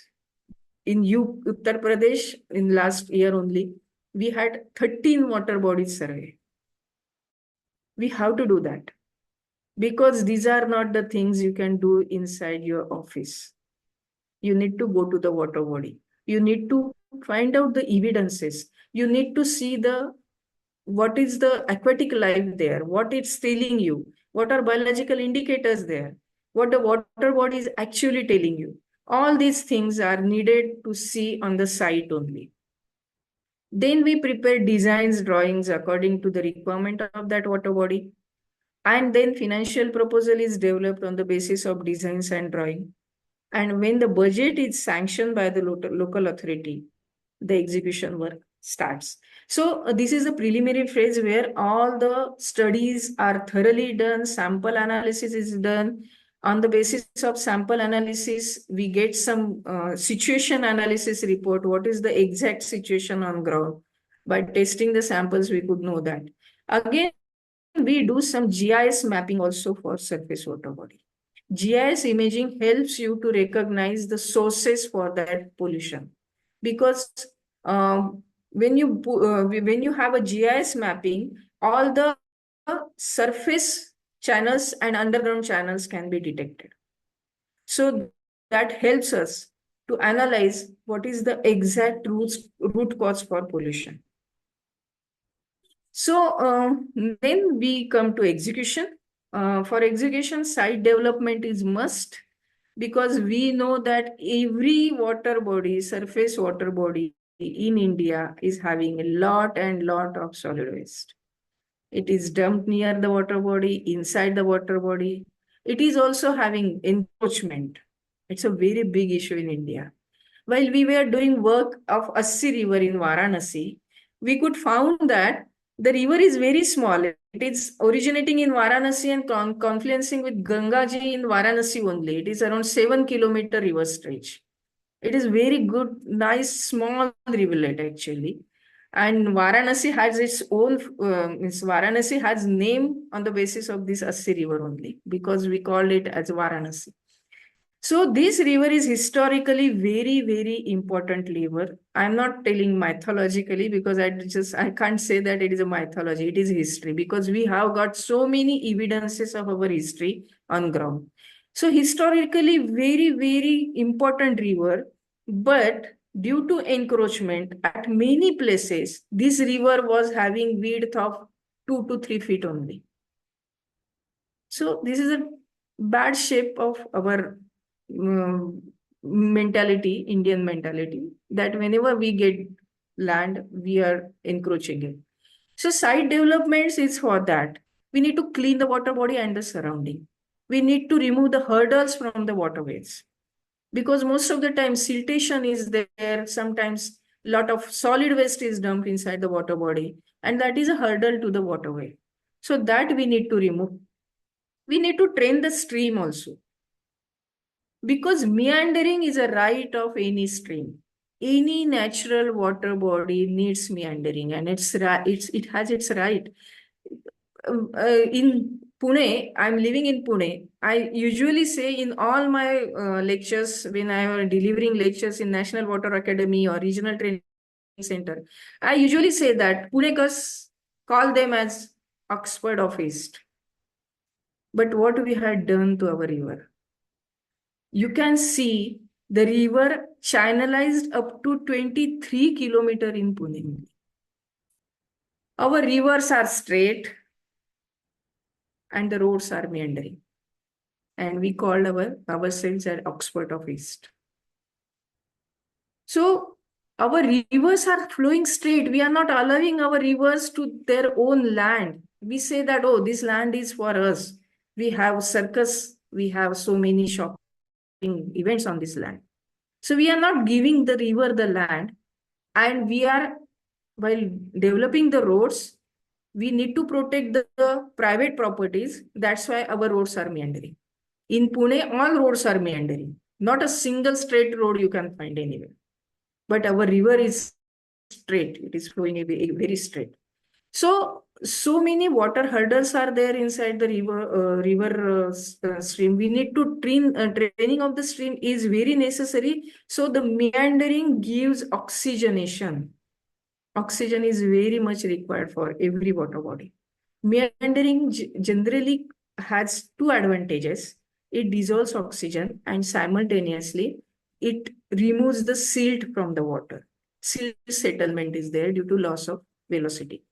In Uttar Pradesh, in last year only, we had 13 water bodies survey. We have to do that, because these are not the things you can do inside your office. You need to go to the water body. You need to find out the evidences. You need to see what is the aquatic life there, what it's telling you, what are biological indicators there, what the water body is actually telling you. All these things are needed to see on the site only. Then we prepare designs, drawings according to the requirement of that water body. And then financial proposal is developed on the basis of designs and drawing. And when the budget is sanctioned by the local authority, the execution work starts. So this is a preliminary phase where all the studies are thoroughly done, sample analysis is done. On the basis of sample analysis, we get some situation analysis report. What is the exact situation on ground? By testing the samples, we could know that. Again, we do some GIS mapping also for surface water body. GIS imaging helps you to recognize the sources for that pollution, because when you have a GIS mapping, all the surface channels and underground channels can be detected. So that helps us to analyze what is the exact root cause for pollution. So then we come to execution. For execution, site development is must, because we know that every water body, surface water body in India is having a lot and lot of solid waste. It is dumped near the water body, inside the water body. It is also having encroachment. It's a very big issue in India. While we were doing work of Assi River in Varanasi, we could found that the river is very small. It is originating in Varanasi and confluencing with Gangaji in Varanasi only. It is around 7 kilometer river stretch. It is very good, nice, small rivulet actually. And Varanasi has its own, Varanasi has name on the basis of this Assi river only, because we called it as Varanasi. So this river is historically very, very important river. I'm not telling mythologically because I can't say that it is a mythology. It is history because we have got so many evidences of our history on ground. So historically very, very important river, but due to encroachment at many places, this river was having width of 2 to 3 feet only. So this is a bad shape of our mentality, Indian mentality, that whenever we get land, we are encroaching it. So site developments is for that. We need to clean the water body and the surrounding. We need to remove the hurdles from the waterways because most of the time siltation is there. Sometimes a lot of solid waste is dumped inside the water body, and that is a hurdle to the waterway. So that we need to remove. We need to train the stream also because meandering is a right of any stream. Any natural water body needs meandering, and it has its right. In Pune, I'm living in Pune. I usually say in all my lectures, when I am delivering lectures in National Water Academy or Regional Training Center, I usually say that Punekars call them as Oxford of East. But what we had done to our river? You can see the river channelized up to 23 kilometers in Pune. Our rivers are straight and the roads are meandering. And we called ourselves at Oxford of East. So our rivers are flowing straight. We are not allowing our rivers to their own land. We say that, oh, this land is for us. We have circus. We have so many shopping events on this land. So we are not giving the river the land, and we are, while developing the roads, we need to protect the private properties. That's why our roads are meandering. In Pune, all roads are meandering. Not a single straight road you can find anywhere. But our river is straight. It is flowing very straight. So many water hurdles are there inside the river stream. We need to training of the stream is very necessary. So the meandering gives oxygenation. Oxygen is very much required for every water body. Meandering generally has two advantages. It dissolves oxygen and simultaneously it removes the silt from the water. Silt settlement is there due to loss of velocity.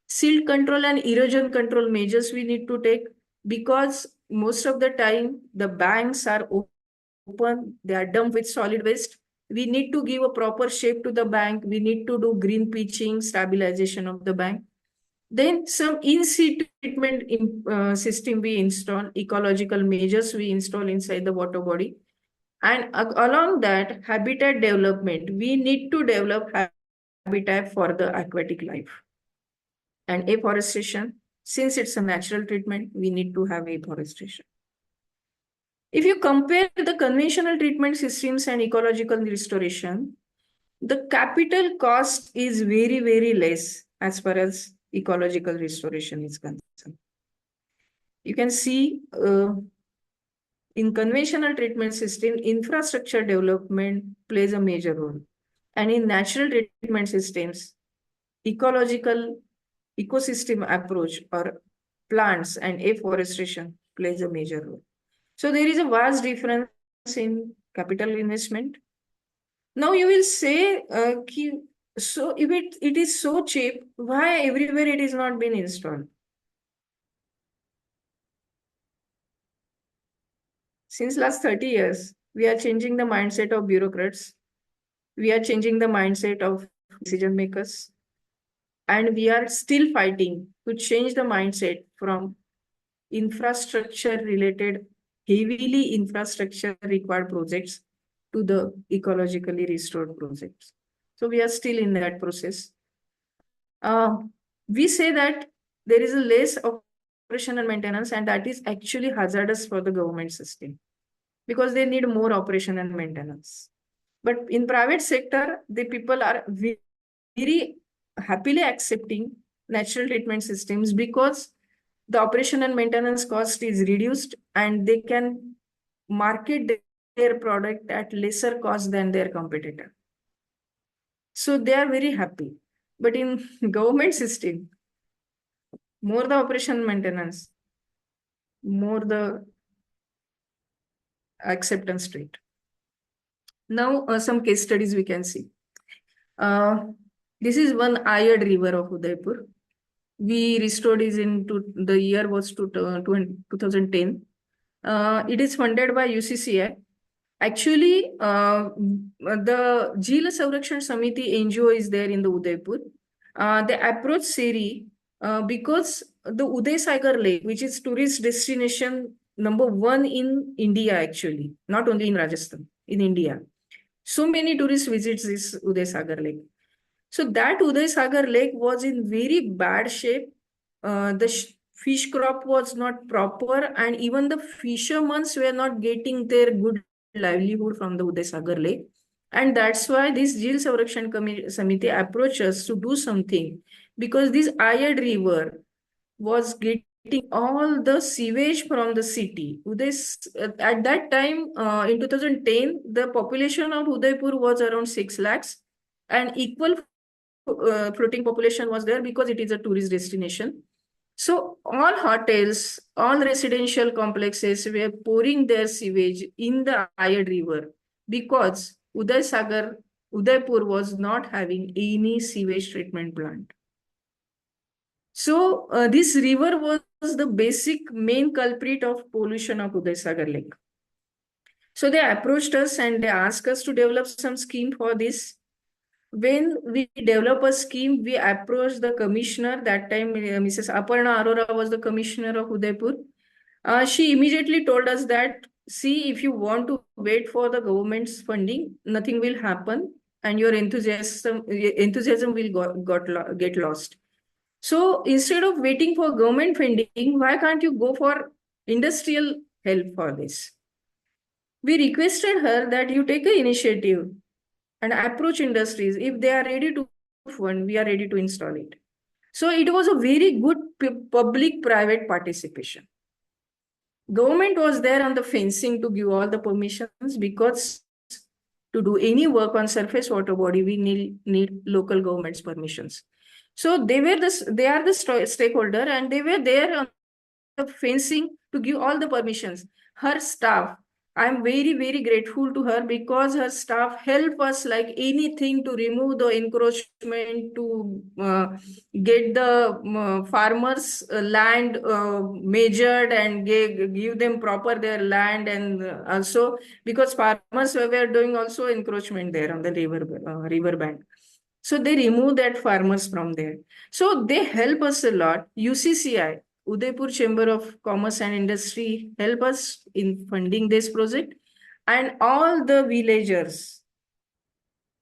Silt control and erosion control measures we need to take because most of the time the banks are open, they are dumped with solid waste. We need to give a proper shape to the bank. We need to do green pitching, stabilization of the bank. Then some in-situ treatment system we install, ecological measures we install inside the water body. And along that, habitat development, we need to develop habitat for the aquatic life. And afforestation, since it's a natural treatment, we need to have afforestation. If you compare the conventional treatment systems and ecological restoration, the capital cost is very, very less as far as ecological restoration is concerned. You can see in conventional treatment system, infrastructure development plays a major role. And in natural treatment systems, ecological ecosystem approach or plants and afforestation plays a major role. So there is a vast difference in capital investment. Now you will say, so if it is so cheap, why everywhere it is not been installed? Since last 30 years, we are changing the mindset of bureaucrats. We are changing the mindset of decision makers. And we are still fighting to change the mindset from infrastructure related, heavily infrastructure required projects to the ecologically restored projects. So we are still in that process. We say that there is a less operation and maintenance, and that is actually hazardous for the government system because they need more operation and maintenance. But in private sector, the people are very happily accepting natural treatment systems because the operation and maintenance cost is reduced and they can market their product at lesser cost than their competitor. So they are very happy. But in government system, more the operation maintenance, more the acceptance rate. Now, some case studies we can see. This is one Ayad river of Udaipur. We restored it into the year was 2010. It is funded by UCCI. Actually, the Jheel Sanrakshan Samiti NGO is there in the Udaipur. They approached SERI because the Uday Sagar Lake, which is tourist destination number 1 in India, actually, not only in Rajasthan, in India. So many tourists visit this Uday Sagar Lake. So that Uday Sagar Lake was in very bad shape. The fish crop was not proper, and even the fishermen were not getting their good livelihood from the Uday Sagar Lake. And that's why this Jheel Sanrakshan Samiti approached us to do something, because this Ayad river was getting all the sewage from the city. At that time, in 2010, the population of Udaipur was around 6 lakhs, and equal floating population was there because it is a tourist destination. So all hotels, all residential complexes were pouring their sewage in the Ayad river because Udaipur was not having any sewage treatment plant. So this river was the basic main culprit of pollution of Uday Sagar Lake. So they approached us and they asked us to develop some scheme for this. When we develop a scheme, we approach the commissioner. That time, Mrs. Aparna Arora was the commissioner of Udaipur. She immediately told us that, see, if you want to wait for the government's funding, nothing will happen and your enthusiasm will get lost. So instead of waiting for government funding, why can't you go for industrial help for this? We requested her that you take an initiative and approach industries. If they are ready to fund, we are ready to install it. So it was a very good public-private participation. Government was there on the fencing to give all the permissions, because to do any work on surface water body, we need local government's permissions. So they are the stakeholder, and they were there on the fencing to give all the permissions. Her staff, I'm very, very grateful to her, because her staff help us like anything to remove the encroachment, to get the farmers' land measured and give them proper their land, and also because farmers were doing also encroachment there on the river bank. So they remove that farmers from there. So they help us a lot. UCCI, Udaipur Chamber of Commerce and Industry, help us in funding this project. And all the villagers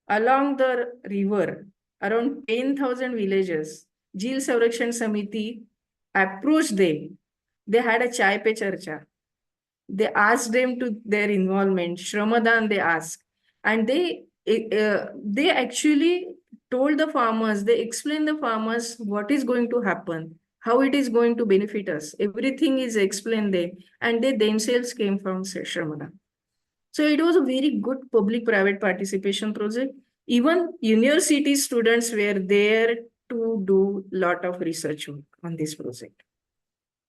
along the river, around 10,000 villagers, Jheel Sanrakshan Samiti approached them. They had a chai pe charcha. They asked them to their involvement, Shramadan they asked. And they actually told the farmers, they explained the farmers what is going to happen, how it is going to benefit us. Everything is explained there. And they themselves came from Shramadan. So it was a very good public-private participation project. Even university students were there to do a lot of research work on this project.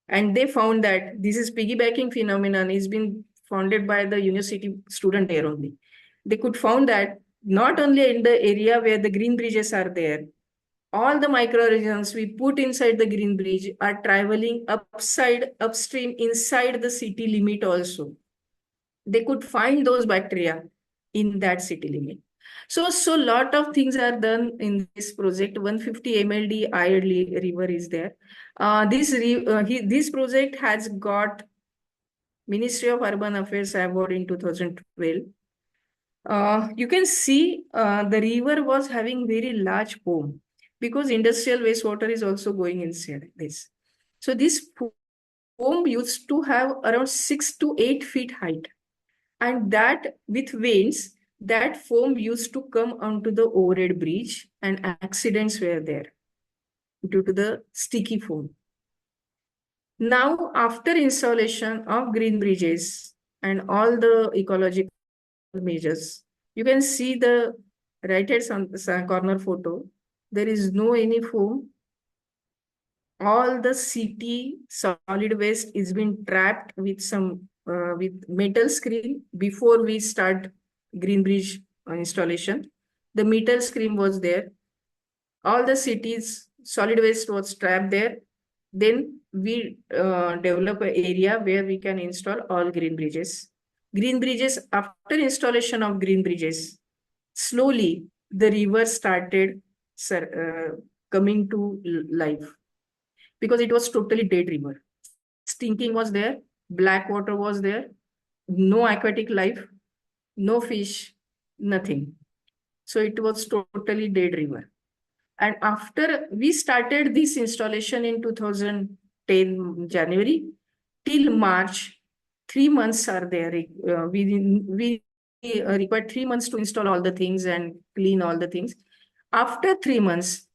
And they found that this is piggybacking phenomenon is been founded by the university student there only. They could found that not only in the area where the green bridges are there, all the microorganisms we put inside the green bridge are traveling upstream inside the city limit also. They could find those bacteria in that city limit. So lot of things are done in this project. 150 MLD Ayad river is there. This project has got Ministry of Urban Affairs award in 2012. You can see the river was having very large foam, because industrial wastewater is also going inside this. So this foam used to have around 6 to 8 feet height. And that with winds, that foam used to come onto the overhead bridge, and accidents were there due to the sticky foam. Now, after installation of green bridges, and all the ecological measures. You can see the right hand corner photo. There is no any foam. All the city solid waste is being trapped with some with metal screen before we start green bridge installation. The metal screen was there. All the cities solid waste was trapped there. Then we develop an area where we can install all green bridges. Green bridges, after installation of green bridges, slowly the river started coming to life, because it was totally dead river. Stinking was there, black water was there, no aquatic life, no fish, nothing. So it was totally dead river. And after we started this installation in 2010 January till March, 3 months are there. We required 3 months to install all the things and clean all the things. After 3 months,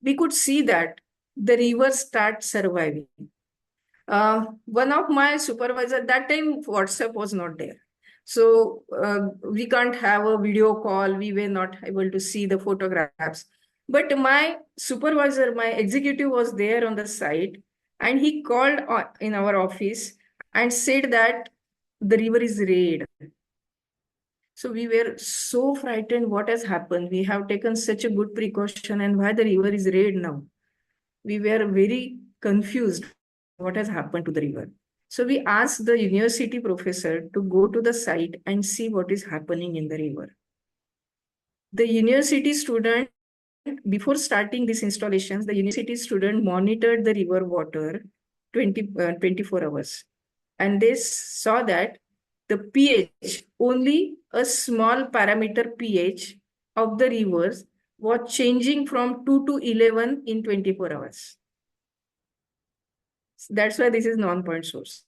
we could see that the river start surviving. One of my supervisor, that time WhatsApp was not there. So we can't have a video call. We were not able to see the photographs. But my supervisor, my executive was there on the site, and he called in our office and said that the river is red. So we were so frightened. What has happened? We have taken such a good precaution, and why the river is red now? We were very confused. What has happened to the river? So we asked the university professor to go to the site and see what is happening in the river. The university student, before starting these installations, the university student monitored the river water 24 hours. And they saw that the pH, only a small parameter pH of the rivers was changing from 2 to 11 in 24 hours. That's why this is non-point source.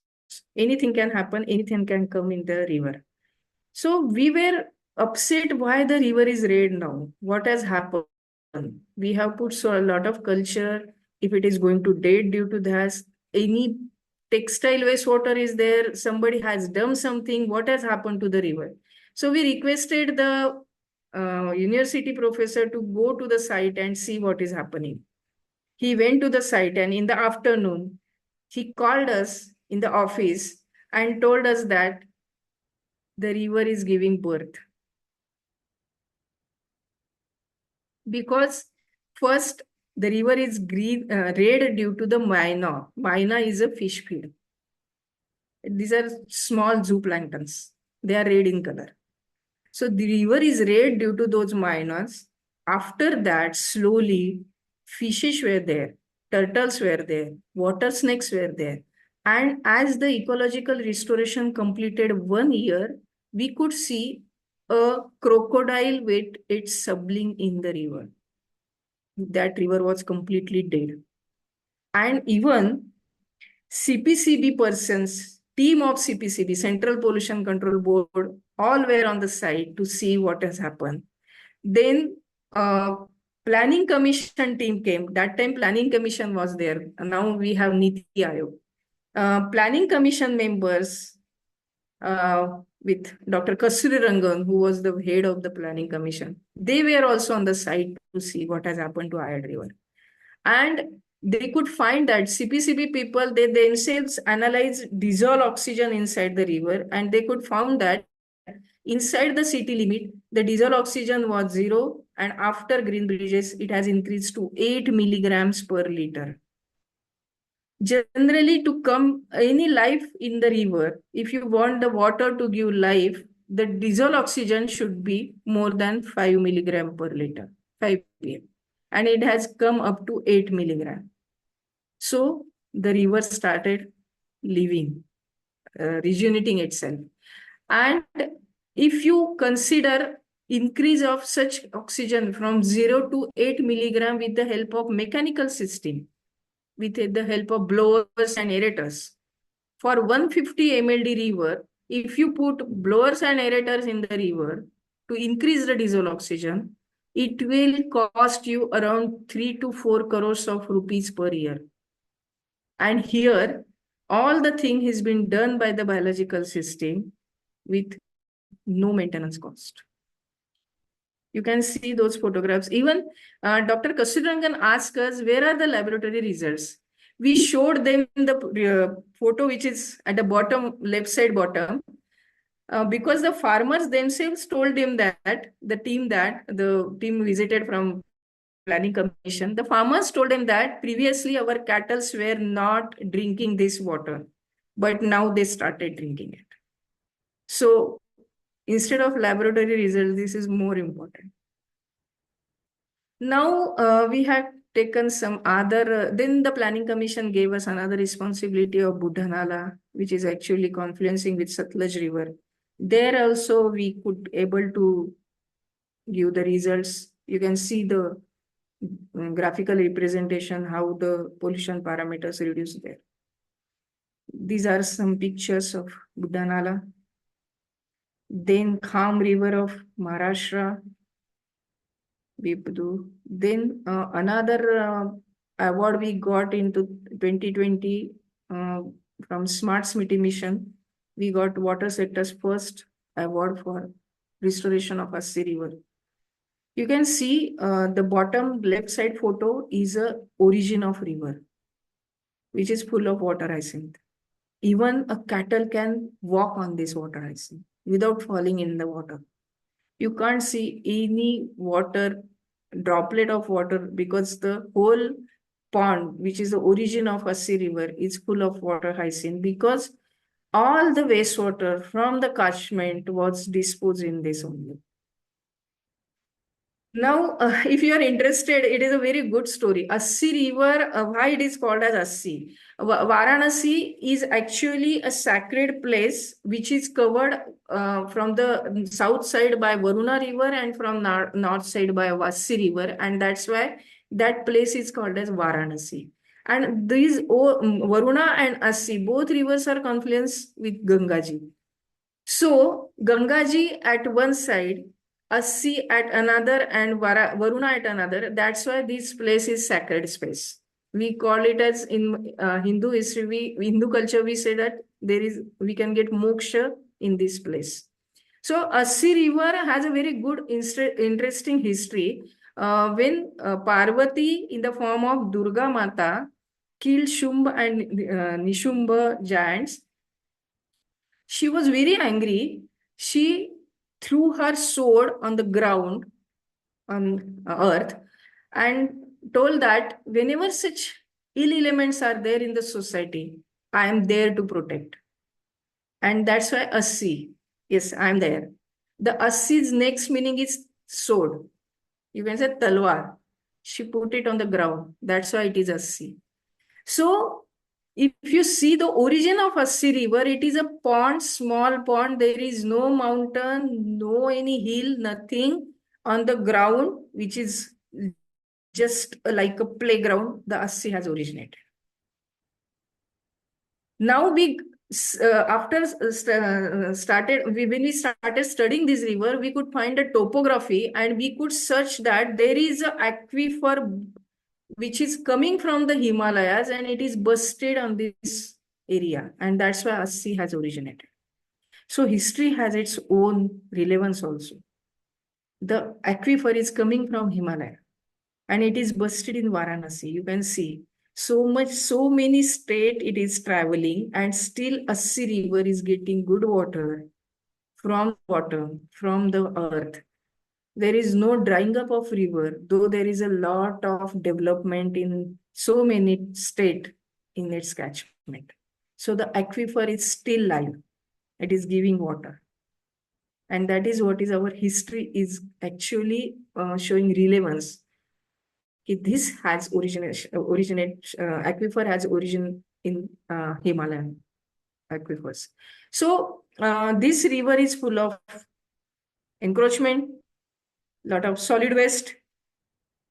Anything can happen, anything can come in the river. So we were upset why the river is red now. What has happened? We have put so a lot of culture. If it is going to dead due to this, any textile wastewater is there, somebody has done something, what has happened to the river? So we requested the university professor to go to the site and see what is happening. He went to the site, and in the afternoon, he called us in the office and told us that the river is giving birth. Because first, the river is red due to the myna. Myna is a fish feed. These are small zooplanktons. They are red in color. So the river is red due to those mynas. After that, slowly, fishes were there, turtles were there, water snakes were there. And as the ecological restoration completed 1 year, we could see a crocodile with its sibling in the river. That river was completely dead. And even CPCB persons, team of CPCB, Central Pollution Control Board, all were on the site to see what has happened. Then planning commission team came. That time planning commission was there. Now we have Niti Aayog. Planning commission members with Dr. Kasturi Rangan, who was the head of the planning commission, they were also on the site to see what has happened to Ayad River. And they could find that CPCB people, they themselves analyzed dissolved oxygen inside the river, and they could found that inside the city limit, the dissolved oxygen was 0, and after green bridges, it has increased to 8 milligrams per liter. Generally, to come any life in the river, if you want the water to give life, the dissolved oxygen should be more than 5 milligram per liter, 5 ppm. And it has come up to 8 milligram. So the river started living, rejuvenating itself. And if you consider increase of such oxygen from 0 to 8 milligram with the help of mechanical system, with the help of blowers and aerators, for 150 mld river, if you put blowers and aerators in the river to increase the dissolved oxygen, it will cost you around 3 to 4 crores of rupees per year. And here, all the thing has been done by the biological system with no maintenance cost. You can see those photographs. Even Dr. Kasurangan asked us, where are the laboratory results? We showed them the photo, which is at the bottom, left side bottom, because the farmers themselves told him that the team visited from planning commission, the farmers told him that previously our cattle were not drinking this water, but now they started drinking it. So instead of laboratory results, this is more important. Now we have taken some other, then the planning commission gave us another responsibility of Buddhanala, which is actually confluencing with Satluj River. There also we could able to give the results. You can see the graphical representation, how the pollution parameters reduce there. These are some pictures of Buddhanala. Then Kham River of Maharashtra, Vipdu. Then another award we got into 2020 from Smart City Mission. We got water sector's first award for restoration of Assi River. You can see the bottom left side photo is a origin of river, which is full of water hyacinth. Even a cattle can walk on this water hyacinth without falling in the water. You can't see any water, droplet of water, because the whole pond, which is the origin of Assi River, is full of water hyacinth, because all the wastewater from the catchment was disposed in this only. Now, if you are interested, it is a very good story. Assi River, why it is called as Assi? Varanasi is actually a sacred place which is covered from the south side by Varuna River and from north side by Assi River, and that's why that place is called as Varanasi. And these Varuna and Assi, both rivers are confluence with Gangaji. So Gangaji at one side, Assi at another, and Varuna at another. That's why this place is sacred space. We call it as in Hindu history, Hindu culture, we say that we can get moksha in this place. So Assi River has a very good, interesting history. When Parvati, in the form of Durga Mata, killed Shumba and Nishumbha giants, she was very angry. She threw her sword on the ground, on earth, and told that whenever such ill elements are there in the society, I am there to protect. And that's why Assi. Yes, I am there. The Assi's next meaning is sword. You can say talwar. She put it on the ground. That's why it is Assi. So if you see the origin of Assi River, it is a pond, small pond. There is no mountain, no any hill, nothing on the ground, which is just like a playground. The Assi has originated. Now after when we started studying this river, we could find a topography, and we could search that there is an aquifer which is coming from the Himalayas, and it is busted on this area, and that's why Assi has originated. So history has its own relevance also. The aquifer is coming from Himalaya, and it is busted in Varanasi. You can see so many state it is traveling, and still Assi River is getting good water from bottom, from the earth. There is no drying up of river, though there is a lot of development in so many states in its catchment. So the aquifer is still live. It is giving water. And that is what is our history is actually showing relevance. This has aquifer has origin in Himalayan aquifers. So this river is full of encroachment, lot of solid waste,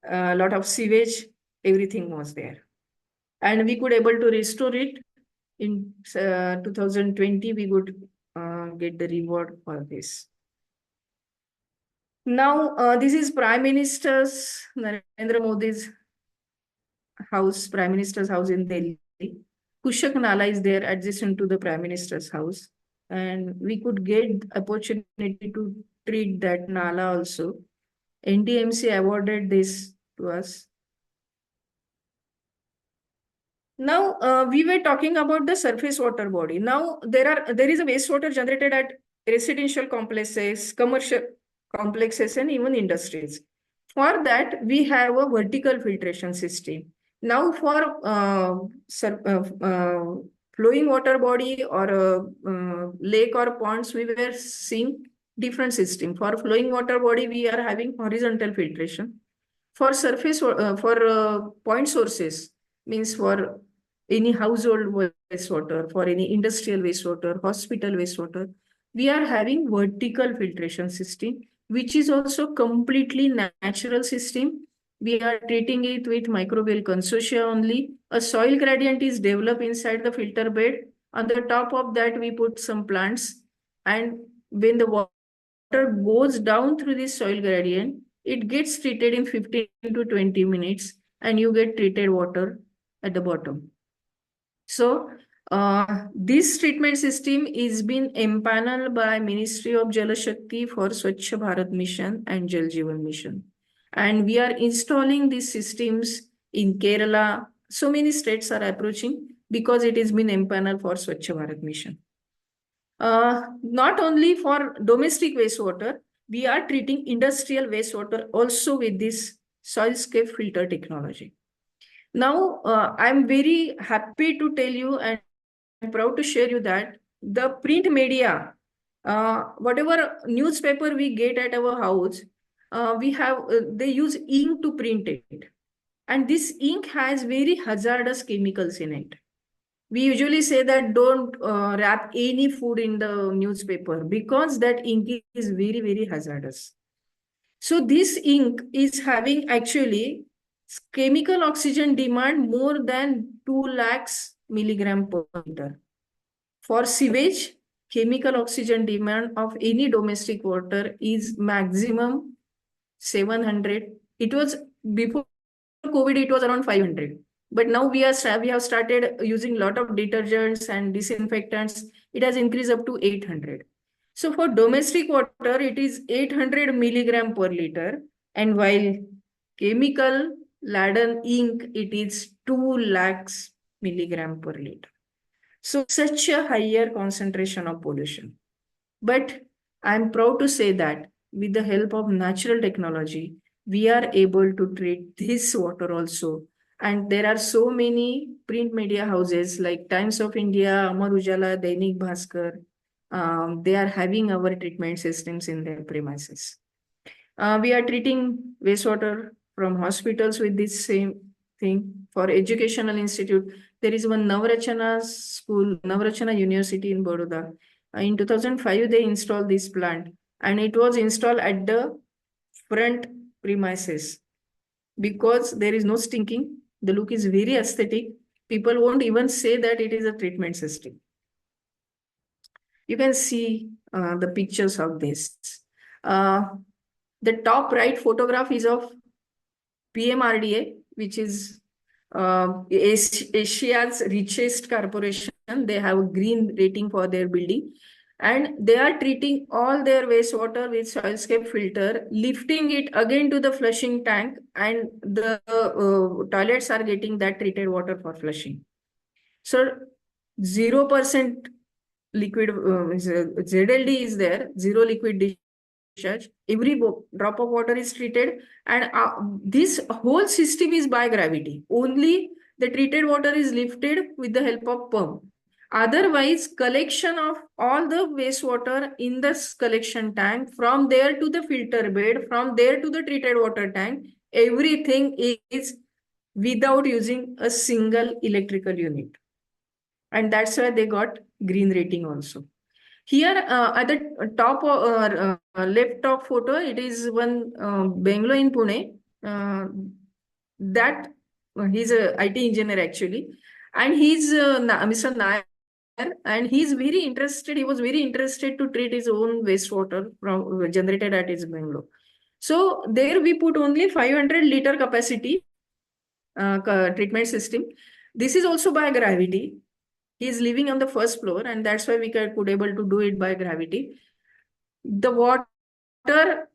a lot of sewage, everything was there. And we could able to restore it. In 2020, we would get the reward for this. Now, this is Prime Minister's, Narendra Modi's house, Prime Minister's house in Delhi. Kushak Nala is there adjacent to the Prime Minister's house. And we could get opportunity to treat that Nala also. NDMC awarded this to us. Now we were talking about the surface water body. Now there is a wastewater generated at residential complexes, commercial complexes, and even industries. For that, we have a vertical filtration system. Now for flowing water body or lake or ponds, we were seeing different system. For flowing water body, we are having horizontal filtration. For surface, point sources, means for any household wastewater, for any industrial wastewater, hospital wastewater, we are having vertical filtration system, which is also completely natural system. We are treating it with microbial consortia only. A soil gradient is developed inside the filter bed. On the top of that, we put some plants. And when the water goes down through this soil gradient, it gets treated in 15 to 20 minutes, and you get treated water at the bottom. So this treatment system is being empaneled by Ministry of Jal Shakti for Swachh Bharat Mission and Jal Jeevan Mission. And we are installing these systems in Kerala. So many states are approaching because it has been empaneled for Swachh Bharat Mission. Not only for domestic wastewater, we are treating industrial wastewater also with this soilscape filter technology. Now, I'm very happy to tell you and proud to share you that the print media, whatever newspaper we get at our house, they use ink to print it. And this ink has very hazardous chemicals in it. We usually say that don't wrap any food in the newspaper because that ink is very, very hazardous. So this ink is having actually chemical oxygen demand more than 2 lakhs milligram per liter. For sewage, chemical oxygen demand of any domestic water is maximum 700. It was before COVID, it was around 500. But now we have started using a lot of detergents and disinfectants. It has increased up to 800. So for domestic water, it is 800 milligram per liter. And while chemical laden ink, it is 2 lakhs milligram per liter. So such a higher concentration of pollution. But I'm proud to say that with the help of natural technology, we are able to treat this water also. And there are so many print media houses like Times of India, Amar Ujala, Dainik Bhaskar. They are having our treatment systems in their premises. We are treating wastewater from hospitals with this same thing. For educational institute, there is one Navrachana school, Navrachana University in Baroda. In 2005, they installed this plant, and it was installed at the front premises because there is no stinking. The look is very aesthetic. People won't even say that it is a treatment system. You can see the pictures of this. The top right photograph is of PMRDA, which is Asia's richest corporation. They have a green rating for their building. And they are treating all their wastewater with soilscape filter, lifting it again to the flushing tank, and the toilets are getting that treated water for flushing. So 0% liquid ZLD is there, zero liquid discharge. Every drop of water is treated, and this whole system is by gravity. Only the treated water is lifted with the help of pump. Otherwise, collection of all the wastewater in the collection tank, from there to the filter bed, from there to the treated water tank, everything is without using a single electrical unit. And that's why they got green rating also. Here at the top left top photo, it is one Bangalore in Pune. That he's a IT engineer actually, and he's Mr. Nair, and he's very interested. He was very interested to treat his own wastewater from generated at his Bangalore. So there we put only 500 liter capacity treatment system. This is also by gravity. He is living on the first floor, and that's why we could able to do it by gravity. The water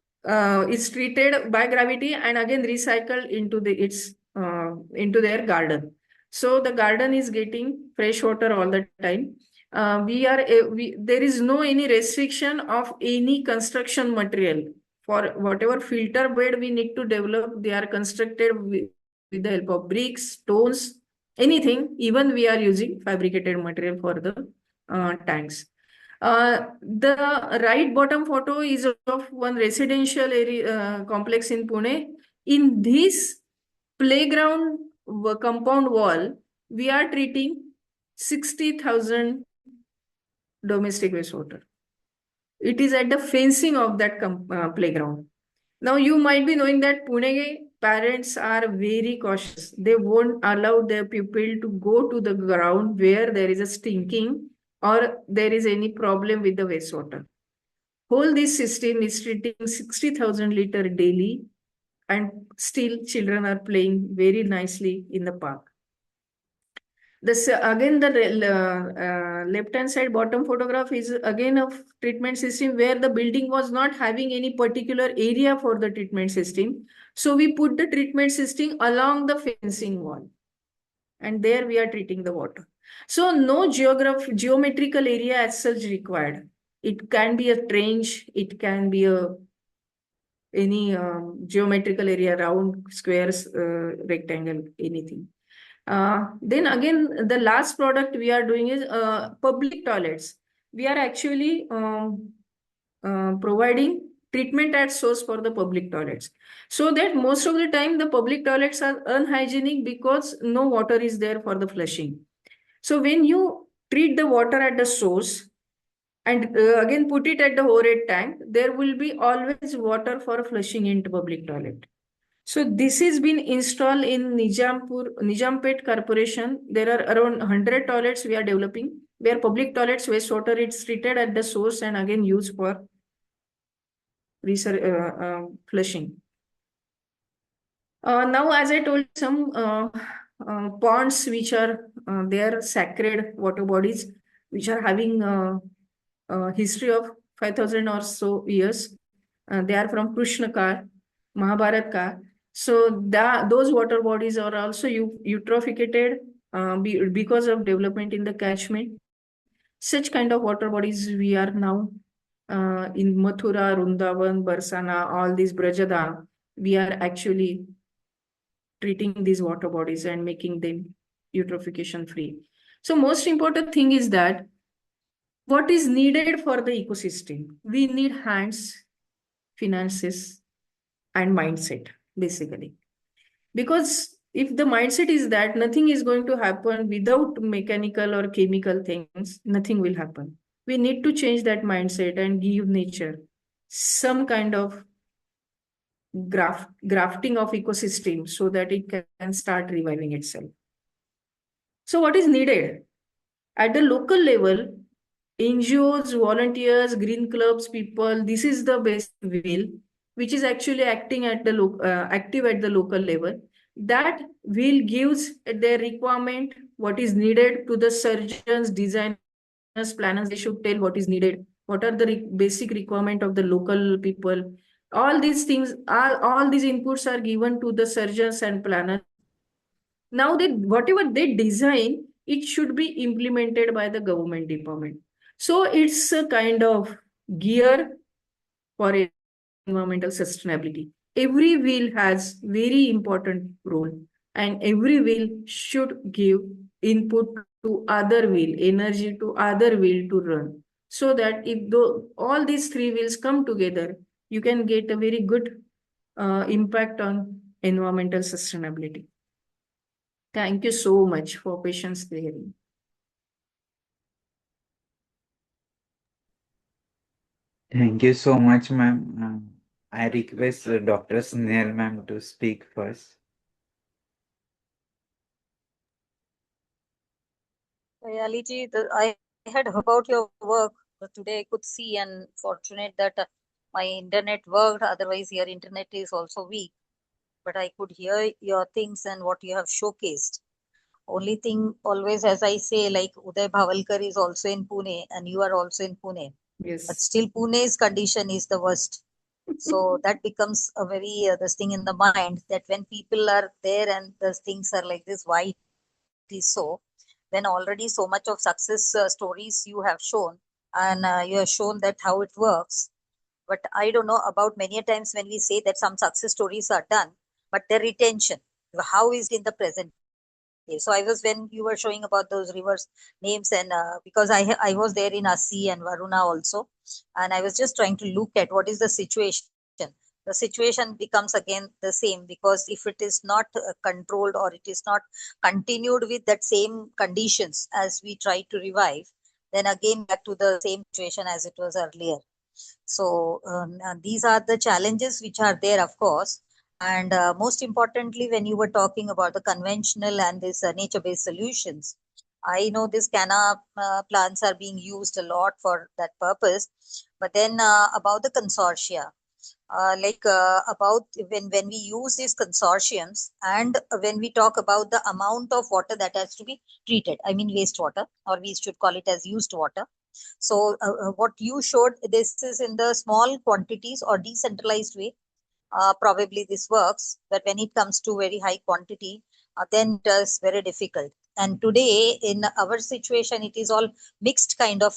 is treated by gravity and again recycled into their garden. So the garden is getting fresh water all the time. There is no any restriction of any construction material. For whatever filter bed we need to develop, they are constructed with the help of bricks, stones, anything. Even we are using fabricated material for the tanks. The right bottom photo is of one residential area complex in Pune. In this playground compound wall, we are treating 60,000 domestic wastewater. It is at the fencing of that playground. Now you might be knowing that Pune parents are very cautious. They won't allow their pupil to go to the ground where there is a stinking or there is any problem with the wastewater. Whole this system is treating 60,000 liter daily, and still children are playing very nicely in the park. This again the left hand side bottom photograph is again of treatment system where the building was not having any particular area for the treatment system. So we put the treatment system along the fencing wall, and there we are treating the water. So no geometrical area as such required. It can be a trench, it can be any geometrical area, round, squares, rectangle, anything. Then again, the last product we are doing is public toilets. We are actually providing treatment at source for the public toilets. So that most of the time the public toilets are unhygienic because no water is there for the flushing. So when you treat the water at the source and again put it at the overhead tank, there will be always water for flushing into public toilet. So this has been installed in Nijampet Corporation. There are around 100 toilets we are developing, where public toilets wastewater is treated at the source and again used for flushing. Now, as I told, some ponds which are they are sacred water bodies which are having history of 5,000 or so years. They are from Krishna Kal, Mahabharat Kal. So those water bodies are also eutrophicated because of development in the catchment. Such kind of water bodies we are now in Mathura, Rundavan, Barsana, all these Brajadam, we are actually treating these water bodies and making them eutrophication free. So most important thing is that what is needed for the ecosystem? We need hands, finances, and mindset, basically. Because if the mindset is that nothing is going to happen without mechanical or chemical things, nothing will happen. We need to change that mindset and give nature some kind of grafting of ecosystem so that it can start reviving itself. So what is needed? At the local level, NGOs, volunteers, green clubs, people, this is the best will, which is actually acting at the active at the local level. That will gives their requirement, what is needed to the surgeons, designers, planners. They should tell what is needed, what are the basic requirement of the local people. All these things, all these inputs are given to the surgeons and planners. Now whatever they design, it should be implemented by the government department. So it's a kind of gear for environmental sustainability. Every wheel has very important role, and every wheel should give input to other wheel, energy to other wheel to run. So that if all these three wheels come together, you can get a very good impact on environmental sustainability. Thank you so much for patience hearing. Thank you so much, ma'am. I request Dr. Snell, ma'am, to speak first. Sayali ji, I had heard about your work, but today I could see, and fortunate that my internet worked. Otherwise, your internet is also weak. But I could hear your things and what you have showcased. Only thing always, as I say, like Uday Bhavalkar is also in Pune and you are also in Pune. But Yes. still Pune's condition is the worst. So that becomes a very this thing in the mind, that when people are there and the things are like this, why it is so, when already so much of success stories you have shown, and you have shown that how it works. But I don't know about many a times when we say that some success stories are done, but their retention, how is it in the present day? So I was, when you were showing about those rivers names, and because I was there in Asi and Varuna also, and I was just trying to look at what is the situation. The situation becomes again the same, because if it is not controlled, or it is not continued with that same conditions as we try to revive, then again back to the same situation as it was earlier. So these are the challenges which are there, of course. And most importantly, when you were talking about the conventional and this nature-based solutions, I know these canna plants are being used a lot for that purpose. But then about the consortia, about when we use these consortiums, and when we talk about the amount of water that has to be treated, I mean wastewater, or we should call it as used water. So what you showed, this is in the small quantities or decentralized way. Probably this works, but when it comes to very high quantity, then it is very difficult. And today in our situation, it is all mixed kind of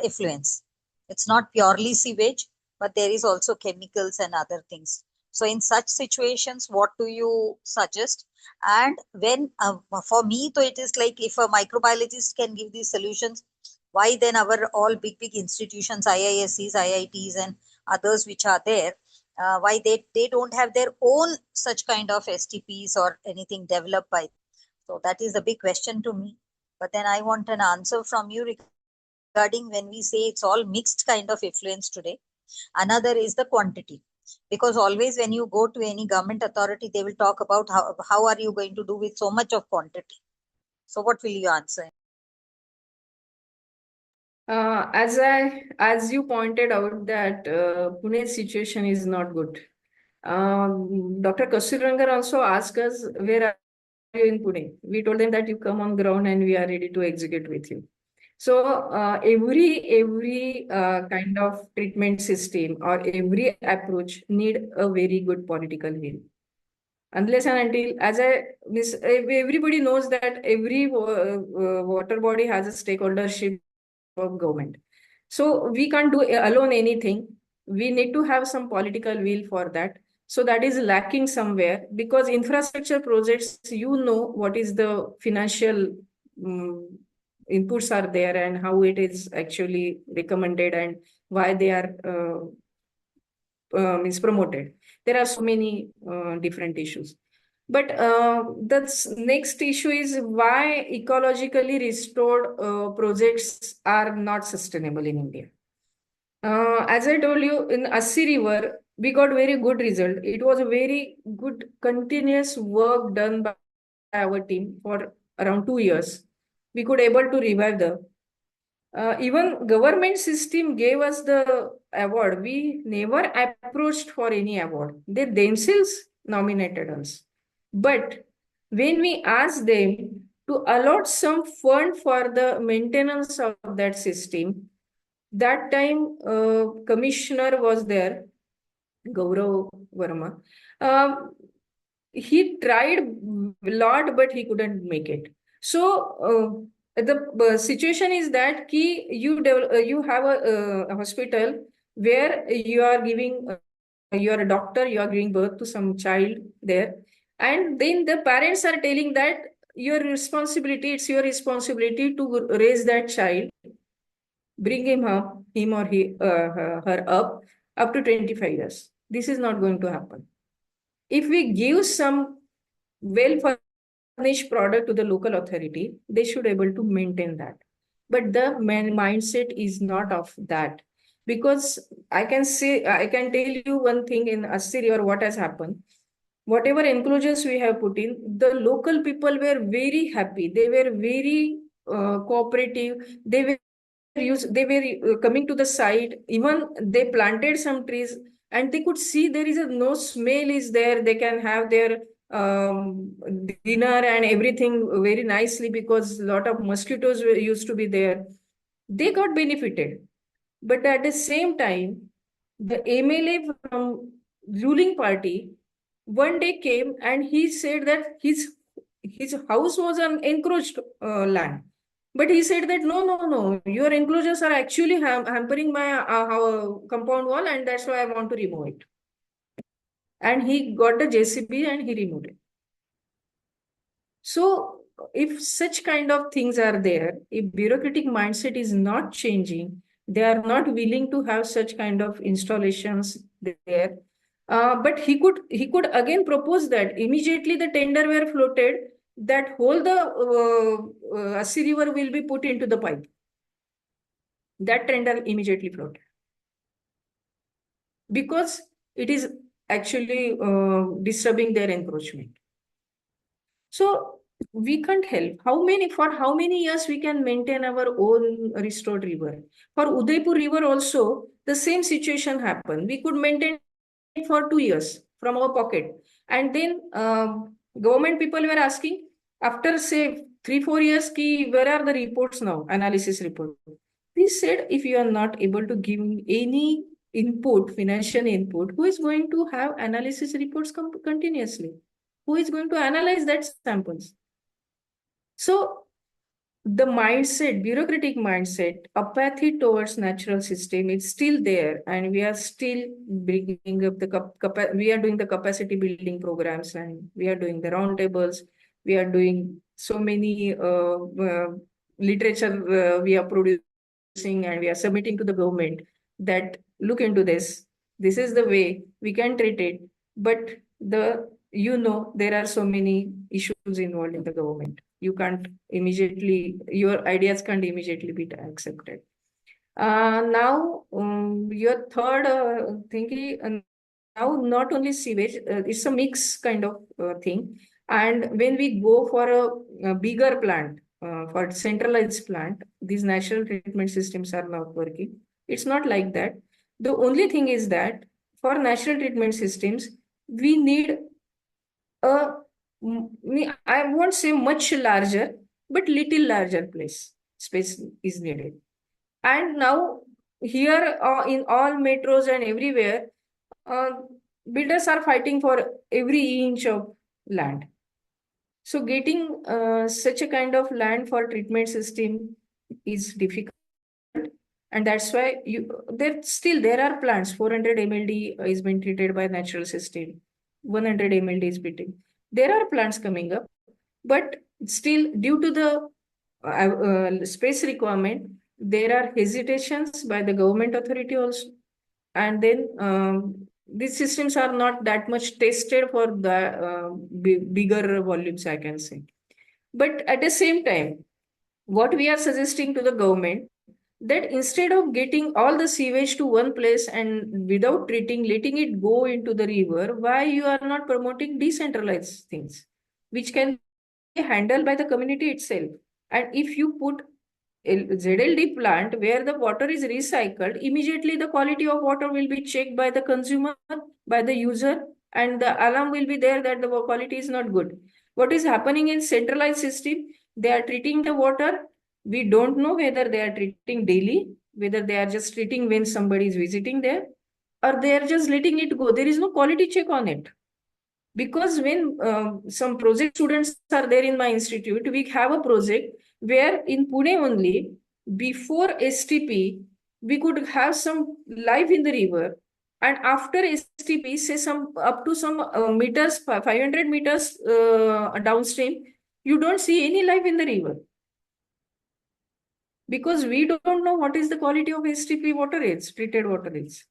effluence. It's not purely sewage, but there is also chemicals and other things. So in such situations, what do you suggest? And when for me, so it is like, if a microbiologist can give these solutions, why then our all big institutions, IISCs, IITs, and others which are there, why they don't have their own such kind of STPs or anything developed by. So that is a big question to me. But then I want an answer from you regarding, when we say it's all mixed kind of influence today. Another is the quantity, because always when you go to any government authority, they will talk about how are you going to do with so much of quantity. So what will you answer? As you pointed out that Pune's situation is not good. Dr. Kasturanga also asked us, where are you in Pune? We told them that you come on ground and we are ready to execute with you. So every kind of treatment system or every approach need a very good political will. Unless and until, as I miss, everybody knows that every water body has a stakeholdership of government. So we can't do alone anything. We need to have some political will for that. So that is lacking somewhere, because infrastructure projects, you know, what is the financial inputs are there and how it is actually recommended and why they are is promoted. There are so many different issues. But the next issue is why ecologically restored projects are not sustainable in India. As I told you, in Assi River, we got very good result. It was a very good continuous work done by our team for around 2 years. We could able to revive the even government system gave us the award. We never approached for any award. They themselves nominated us. But when we asked them to allot some fund for the maintenance of that system, that time commissioner was there, Gaurav Verma. He tried a lot, but he couldn't make it. So the situation is that you have a hospital where you are giving you are a doctor, you are giving birth to some child there, and then the parents are telling that it's your responsibility to raise that child, bring him or her up to 25 years. This is not going to happen. If we give some well furnished product to the local authority, they should able to maintain that. But the mindset is not of that. Because I can tell you one thing in Assyria or what has happened. Whatever enclosures we have put in, the local people were very happy. They were very cooperative. They were coming to the site. Even they planted some trees, and they could see there is no smell is there. They can have their dinner and everything very nicely because a lot of mosquitoes used to be there. They got benefited. But at the same time, the MLA from ruling party one day came and he said that his house was an encroached land. But he said that no, your enclosures are actually hampering my compound wall, and that's why I want to remove it. And he got the JCB and he removed it. So, if such kind of things are there, if bureaucratic mindset is not changing, they are not willing to have such kind of installations there. But he could again propose that immediately the tender were floated, that whole the Assi river will be put into the pipe. That tender immediately floated because it is actually disturbing their encroachment. So we can't help. For how many years we can maintain our own restored river? For Udaipur river also, the same situation happened. We could maintain it for 2 years from our pocket. And then government people were asking, after say 3-4 years, where are the reports now, analysis report? We said, if you are not able to give any input, financial input, who is going to have analysis reports continuously? Who is going to analyze that samples? So the mindset, bureaucratic mindset, apathy towards natural system is still there, and we are still bringing up we are doing the capacity building programs, and we are doing the roundtables. We are doing so many literature we are producing, and we are submitting to the government that look into this. This is the way we can treat it, but there are so many issues involved in the government. You can't immediately, your ideas can't immediately be accepted. Now, your third thing, now not only sewage, it's a mix kind of thing. And when we go for a bigger plant, for centralized plant, these natural treatment systems are not working. It's not like that. The only thing is that for natural treatment systems, we need I won't say much larger, but little larger space is needed. And now here in all metros and everywhere, uh, builders are fighting for every inch of land. So getting such a kind of land for treatment system is difficult, and that's why there are plants. 400 mld is being treated by natural system. 100 mld is being. There are plants coming up, but still due to the space requirement, there are hesitations by the government authority also. And then these systems are not that much tested for the bigger volumes, I can say. But at the same time, what we are suggesting to the government, that instead of getting all the sewage to one place and without treating, letting it go into the river, why you are not promoting decentralized things, which can be handled by the community itself? And if you put ZLD plant where the water is recycled, immediately the quality of water will be checked by the consumer, by the user, and the alarm will be there that the quality is not good. What is happening in centralized system? They are treating the water. We don't know whether they are treating daily, whether they are just treating when somebody is visiting there, or they are just letting it go. There is no quality check on it. Because when some project students are there in my institute, we have a project where in Pune only, before STP, we could have some life in the river. And after STP, say some up to some meters, 500 meters downstream, you don't see any life in the river. Because we don't know what is the quality of STP water is, treated water is.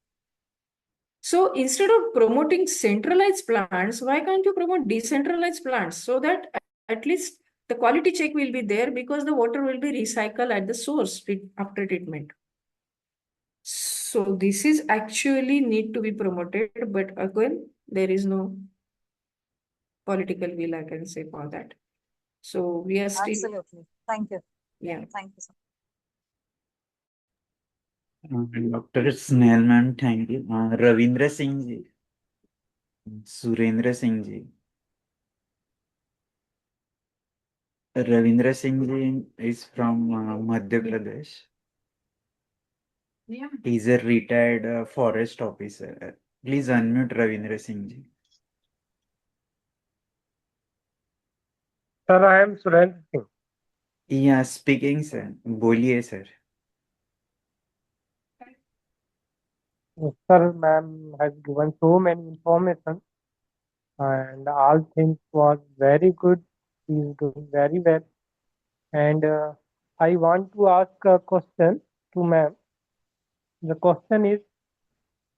So instead of promoting centralized plants, why can't you promote decentralized plants so that at least the quality check will be there, because the water will be recycled at the source after treatment. So this is actually need to be promoted, but again, there is no political will, I can say, for that. So we are still. Absolutely. Thank you. Yeah. Thank you so much. Dr. Snellman, thank you. Ravindra Singh ji, Surendra Singh ji. Ravindra Singh ji is from Madhya Pradesh. Yeah. He's a retired forest officer. Please unmute Ravindra Singh ji. Sir, I am Surendra Singh. Yeah, speaking sir. बोलिए sir. Sir, ma'am has given so many information and all things was very good. He is doing very well. And I want to ask a question to ma'am. The question is,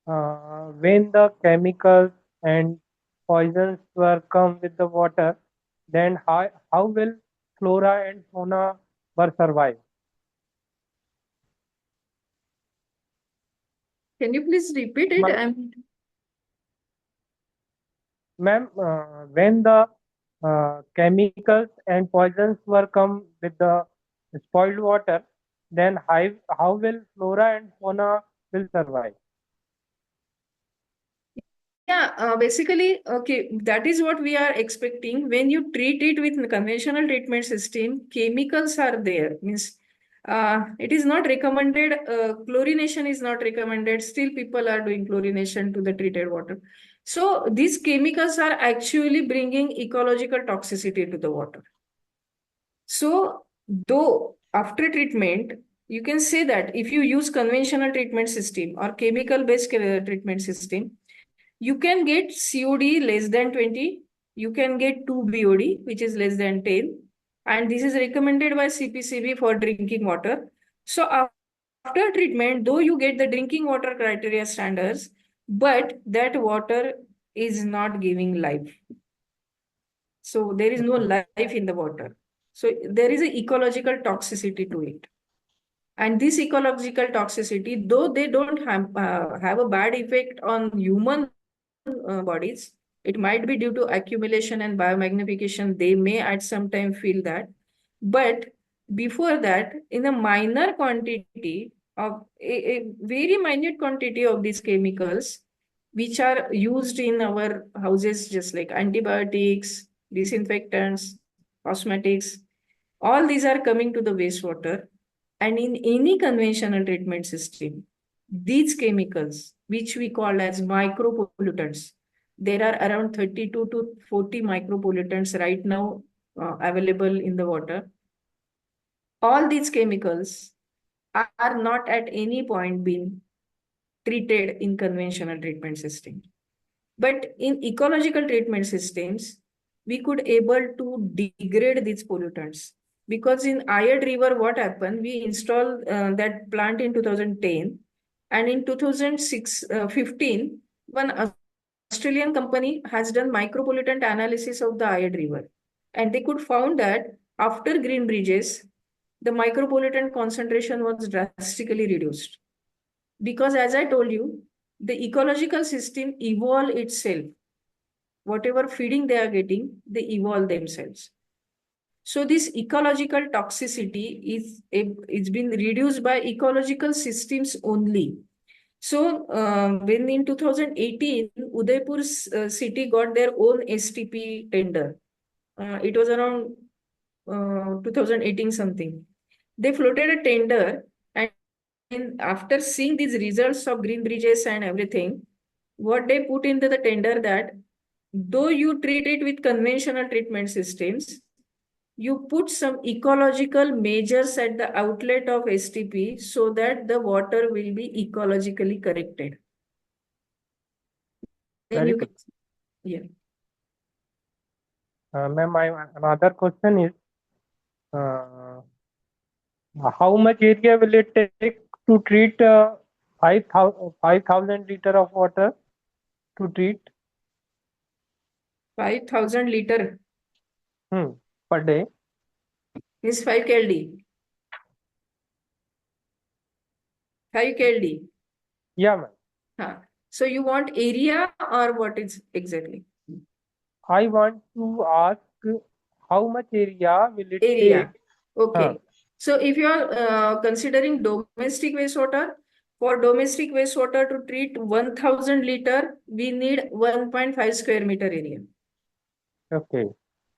when the chemicals and poisons were come with the water, then how will flora and fauna were survive? Can you please repeat it? Mal- Ma'am, when the chemicals and poisons were come with the spoiled water, then how will flora and fauna will survive? Yeah, basically, okay, that is what we are expecting. When you treat it with conventional treatment system, chemicals are there. Means it is not recommended. Chlorination is not recommended. Still, people are doing chlorination to the treated water. So these chemicals are actually bringing ecological toxicity to the water. So though after treatment, you can say that if you use conventional treatment system or chemical-based treatment system, you can get COD less than 20. You can get 2 BOD, which is less than 10. And this is recommended by CPCB for drinking water. So after treatment, though you get the drinking water criteria standards, but that water is not giving life. So there is no life in the water. So there is an ecological toxicity to it. And this ecological toxicity, though they don't have a bad effect on human bodies, it might be due to accumulation and biomagnification. They may at some time feel that. But before that, in a minor quantity of a very minute quantity of these chemicals, which are used in our houses, just like antibiotics, disinfectants, cosmetics, all these are coming to the wastewater. And in any conventional treatment system, these chemicals, which we call as micropollutants, there are around 32 to 40 micropollutants right now available in the water. All these chemicals are not at any point being treated in conventional treatment system. But in ecological treatment systems, we could able to degrade these pollutants. Because in Ayad River, what happened? We installed that plant in 2010, and in 2015, one Australian company has done micropollutant analysis of the Ayad River, and they could found that after green bridges, the micropollutant concentration was drastically reduced. Because as I told you, the ecological system evolve itself. Whatever feeding they are getting, they evolve themselves. So this ecological toxicity it's been reduced by ecological systems only. So when in 2018, Udaipur city got their own STP tender. It was around 2018 something. They floated a tender, and after seeing these results of green bridges and everything, what they put into the tender that though you treat it with conventional treatment systems, you put some ecological measures at the outlet of STP so that the water will be ecologically corrected. Then Very you good. can, yeah. Ma'am, another question is, how much area will it take to treat 5,000 liter of water to treat 5,000 liter per day? is 5 KLD. 5 KLD. Yeah, ma'am. Huh. So you want area or what is exactly? I want to ask how much area will it Area. take? Okay. So if you are considering domestic wastewater, for domestic wastewater to treat 1,000 liter, we need 1.5 square meter area. Okay.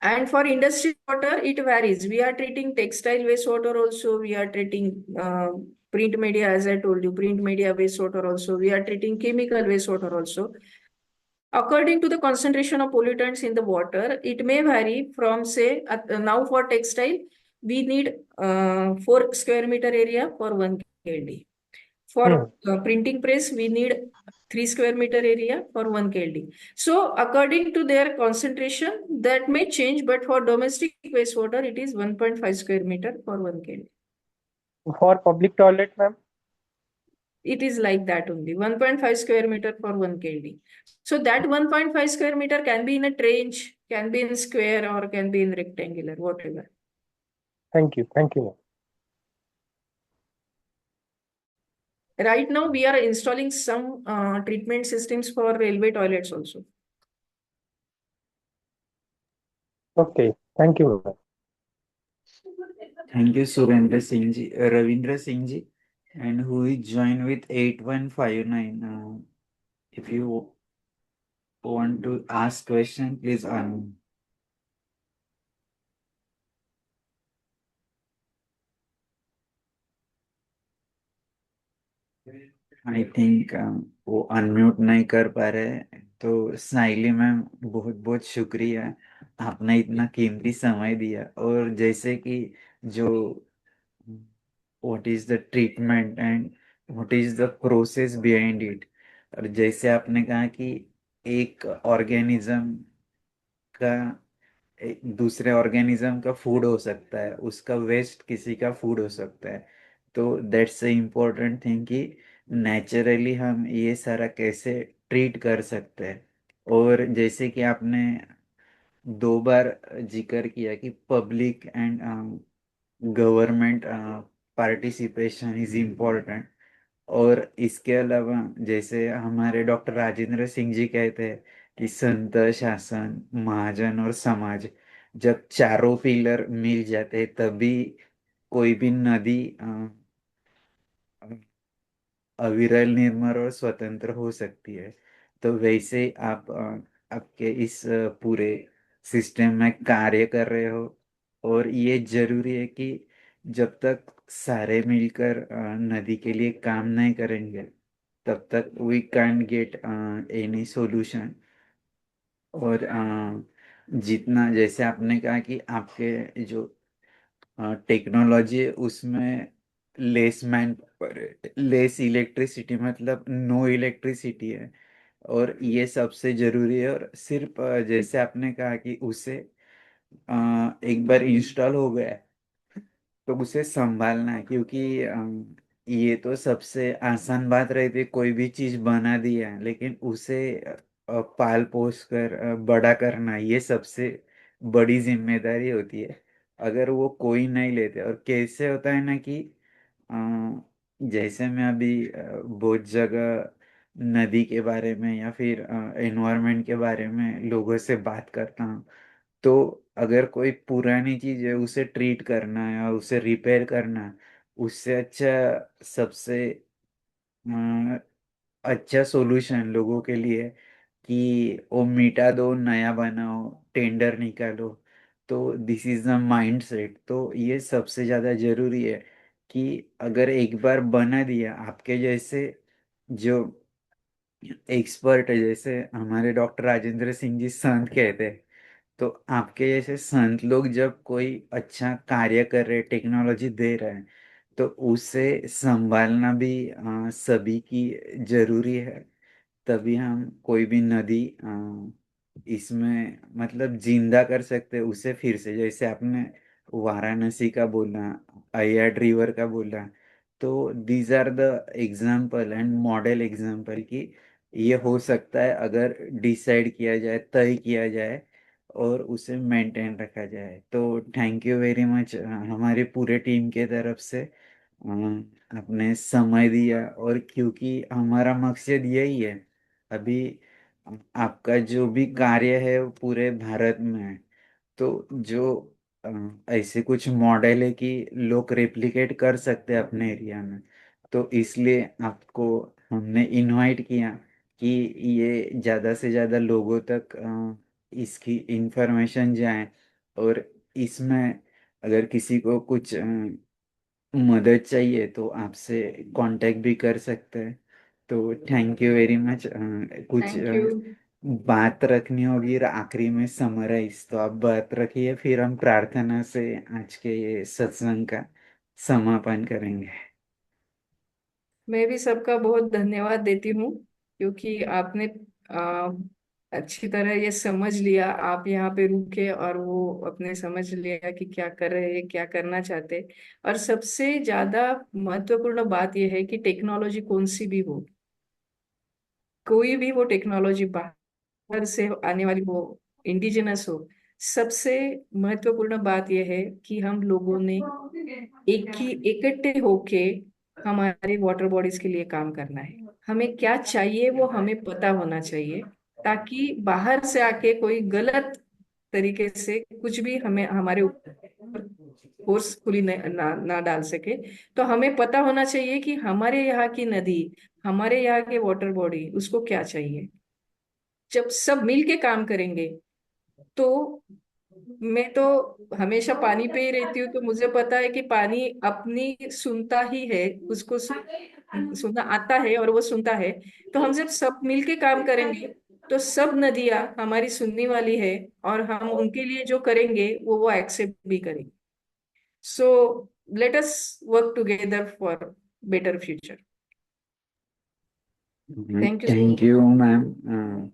And for industry water, it varies. We are treating textile wastewater also. We are treating print media, as I told you, print media wastewater also. We are treating chemical wastewater also. According to the concentration of pollutants in the water, it may vary from, say, now for textile, we need 4 square meter area for 1 KLD. Hmm. For printing press, we need 3 square meter area for 1 KLD. So according to their concentration, that may change, but for domestic wastewater, it is 1.5 square meter for 1 KLD. For public toilet, ma'am? It is like that only, 1.5 square meter for 1 KLD. So that 1.5 square meter can be in a trench, can be in square, or can be in rectangular, whatever. Thank you. Thank you, ma'am. Right now, we are installing some treatment systems for railway toilets also. Okay. Thank you, ma'am. Thank you, Surendra Singh ji, Ravindra Singh ji, and who is joined with 8159. If you want to ask question, please I think वो unmute नहीं कर पा रहे हैं। तो स्नाइली ma'am, बहुत बहुत शुक्रिया, आपने इतना कीमती समय दिया। और जैसे कि जो what is the treatment and what is the process behind it, और जैसे आपने कहा कि एक ऑर्गेनिज्म का दूसरे ऑर्गेनिज्म का फूड हो सकता है, उसका वेस्ट किसी का फूड हो सकता है। तो दैट्स ए इम्पोर्टेंट थिंग कि नेचुरली हम ये सारा कैसे ट्रीट कर सकते हैं। और जैसे कि आपने 2 बार जिक्र किया कि public and government participation is important. और इसके अलावा जैसे हमारे डॉक्टर राजेंद्र सिंह जी कहते हैं कि संत, शासन, महाजन और समाज, जब चारों पिलर मिल जाते हैं तभी कोई भी नदी अविरल, निर्मल और स्वतंत्र हो सकती है। तो वैसे आप आपके इस पूरे सिस्टम में कार्य कर रहे हो। और ये जरूरी है कि जब तक सारे मिलकर नदी के लिए काम नहीं करेंगे, तब तक we can get any solution. और जितना जैसे आपने कहा कि आपके जो टेक्नोलॉजी है उसमें less man power, less electricity, मतलब नो इलेक्ट्रिसिटी है। और ये सबसे जरूरी है। और सिर्फ जैसे आपने कहा कि उसे एक बार इंस्टॉल हो गया है, तो उसे संभालना है। क्योंकि ये तो सबसे आसान बात रहती है, कोई भी चीज बना दिया है, लेकिन उसे पाल पोस कर बड़ा करना, ये सबसे बड़ी जिम्मेदारी होती है। अगर वो कोई नहीं लेते, और कैसे होता है ना कि जैसे मैं अभी बहुत जगह नदी के बारे में या फिर एनवायरनमेंट के बारे में लोगों से बात करता हूँ, तो अगर कोई पुरानी चीज है उसे ट्रीट करना है और उसे रिपेयर करना है, उससे अच्छा सबसे अ, अच्छा सॉल्यूशन लोगों के लिए कि वो मिटा दो, नया बनाओ, टेंडर निकालो। तो this is the mind set. तो ये सबसे ज्यादा जरूरी है कि अगर एक बार बना दिया, आपके जैसे जो एक्सपर्ट है, जैसे हमारे डॉक्टर राजेंद्र सिंह जी संत कहते हैं, तो आपके जैसे संत लोग जब कोई अच्छा कार्य कर रहे, टेक्नोलॉजी दे रहे हैं, तो उसे संभालना भी सभी की जरूरी है। तभी हम कोई भी नदी इसमें मतलब जिंदा कर सकते हैं उसे फिर से। जैसे आपने वाराणसी का बोला, अय्याड रिवर का बोला, तो these are the example and model example कि ये हो सकता है अगर डिसाइड किया जाए, तय किया जाए और उसे मेंटेन रखा जाए। तो थैंक यू वेरी मच हमारी पूरे टीम के तरफ से। आपने समय दिया, और क्योंकि हमारा मकसद यही है, अभी आपका जो भी कार्य है वो पूरे भारत में है। तो जो अ, ऐसे कुछ मॉडल है कि लोग रेप्लिकेट कर सकते हैं अपने एरिया में, तो इसलिए आपको हमने इनवाइट किया कि ये ज़्यादा से ज़्यादा लोगों तक इसकी इंफॉर्मेशन जाए और इसमें अगर किसी को कुछ मदद चाहिए तो आपसे कांटेक्ट भी कर सकते हैं। तो थैंक यू वेरी मच। कुछ थैंक यू। बात रखनी होगी और आखिरी में समराइज, तो आप बात रखिए, फिर हम प्रार्थना से आज के ये सत्संग का समापन करेंगे। मैं भी सबका बहुत धन्यवाद देती हूँ, क्योंकि आपने आ, अच्छी तरह ये समझ लिया। आप यहाँ पे रुके और वो अपने समझ लिया कि क्या कर रहे हैं, क्या करना चाहते। और सबसे ज्यादा महत्वपूर्ण बात यह है कि टेक्नोलॉजी कौन सी भी हो, कोई भी वो टेक्नोलॉजी बाहर से आने वाली हो, इंडिजिनस हो, सबसे महत्वपूर्ण बात यह है कि हम लोगों ने एक ही इकट्ठे होके हमारे वाटर बॉडीज के लिए काम करना है। हमें क्या चाहिए वो हमें पता होना चाहिए, ताकि बाहर से आके कोई गलत तरीके से कुछ भी हमें हमारे ऊपर फोर्सफुली ना डाल सके। तो हमें पता होना चाहिए कि हमारे यहाँ की नदी, हमारे यहाँ के वाटर बॉडी उसको क्या चाहिए। जब सब मिल के काम करेंगे तो, मैं तो हमेशा पानी पे ही रहती हूँ, तो मुझे पता है कि पानी अपनी सुनता ही है, उसको सुनना आता है और वो सुनता है। तो हम जब सब मिलके काम करेंगे तो सब नदियां हमारी सुनने वाली है, और हम उनके लिए जो करेंगे वो एक्सेप्ट भी करेंगे। So let us work together for better future. Thank you so thank much. You ma'am.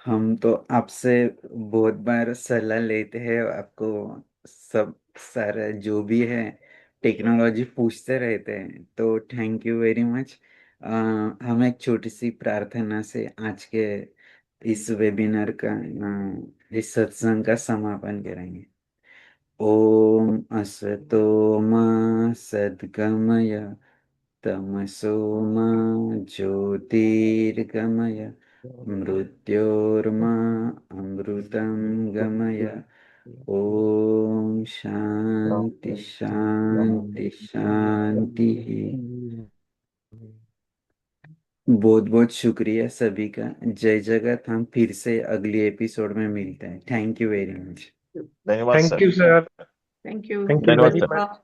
हम तो आपसे बहुत बार सलाह लेते हैं, आपको सब सारा जो भी है टेक्नोलॉजी पूछते रहते हैं, तो थैंक यू वेरी मच। हम एक छोटी सी प्रार्थना से आज के इस वेबिनार का, इस सत्संग का समापन करेंगे। ओम असतो मा सद्गमय, तमसो मा ज्योतिर्गमय, मृत्योर्मा अमृतं गमय। ओम शांति शांति शांति। बहुत बहुत शुक्रिया सभी का। जय जगत। हम फिर से अगली एपिसोड में मिलते हैं। Thank you very much. धन्यवाद thank sir. You sir. Thank you. Thank you धन्यवाद वेरी सर। मच।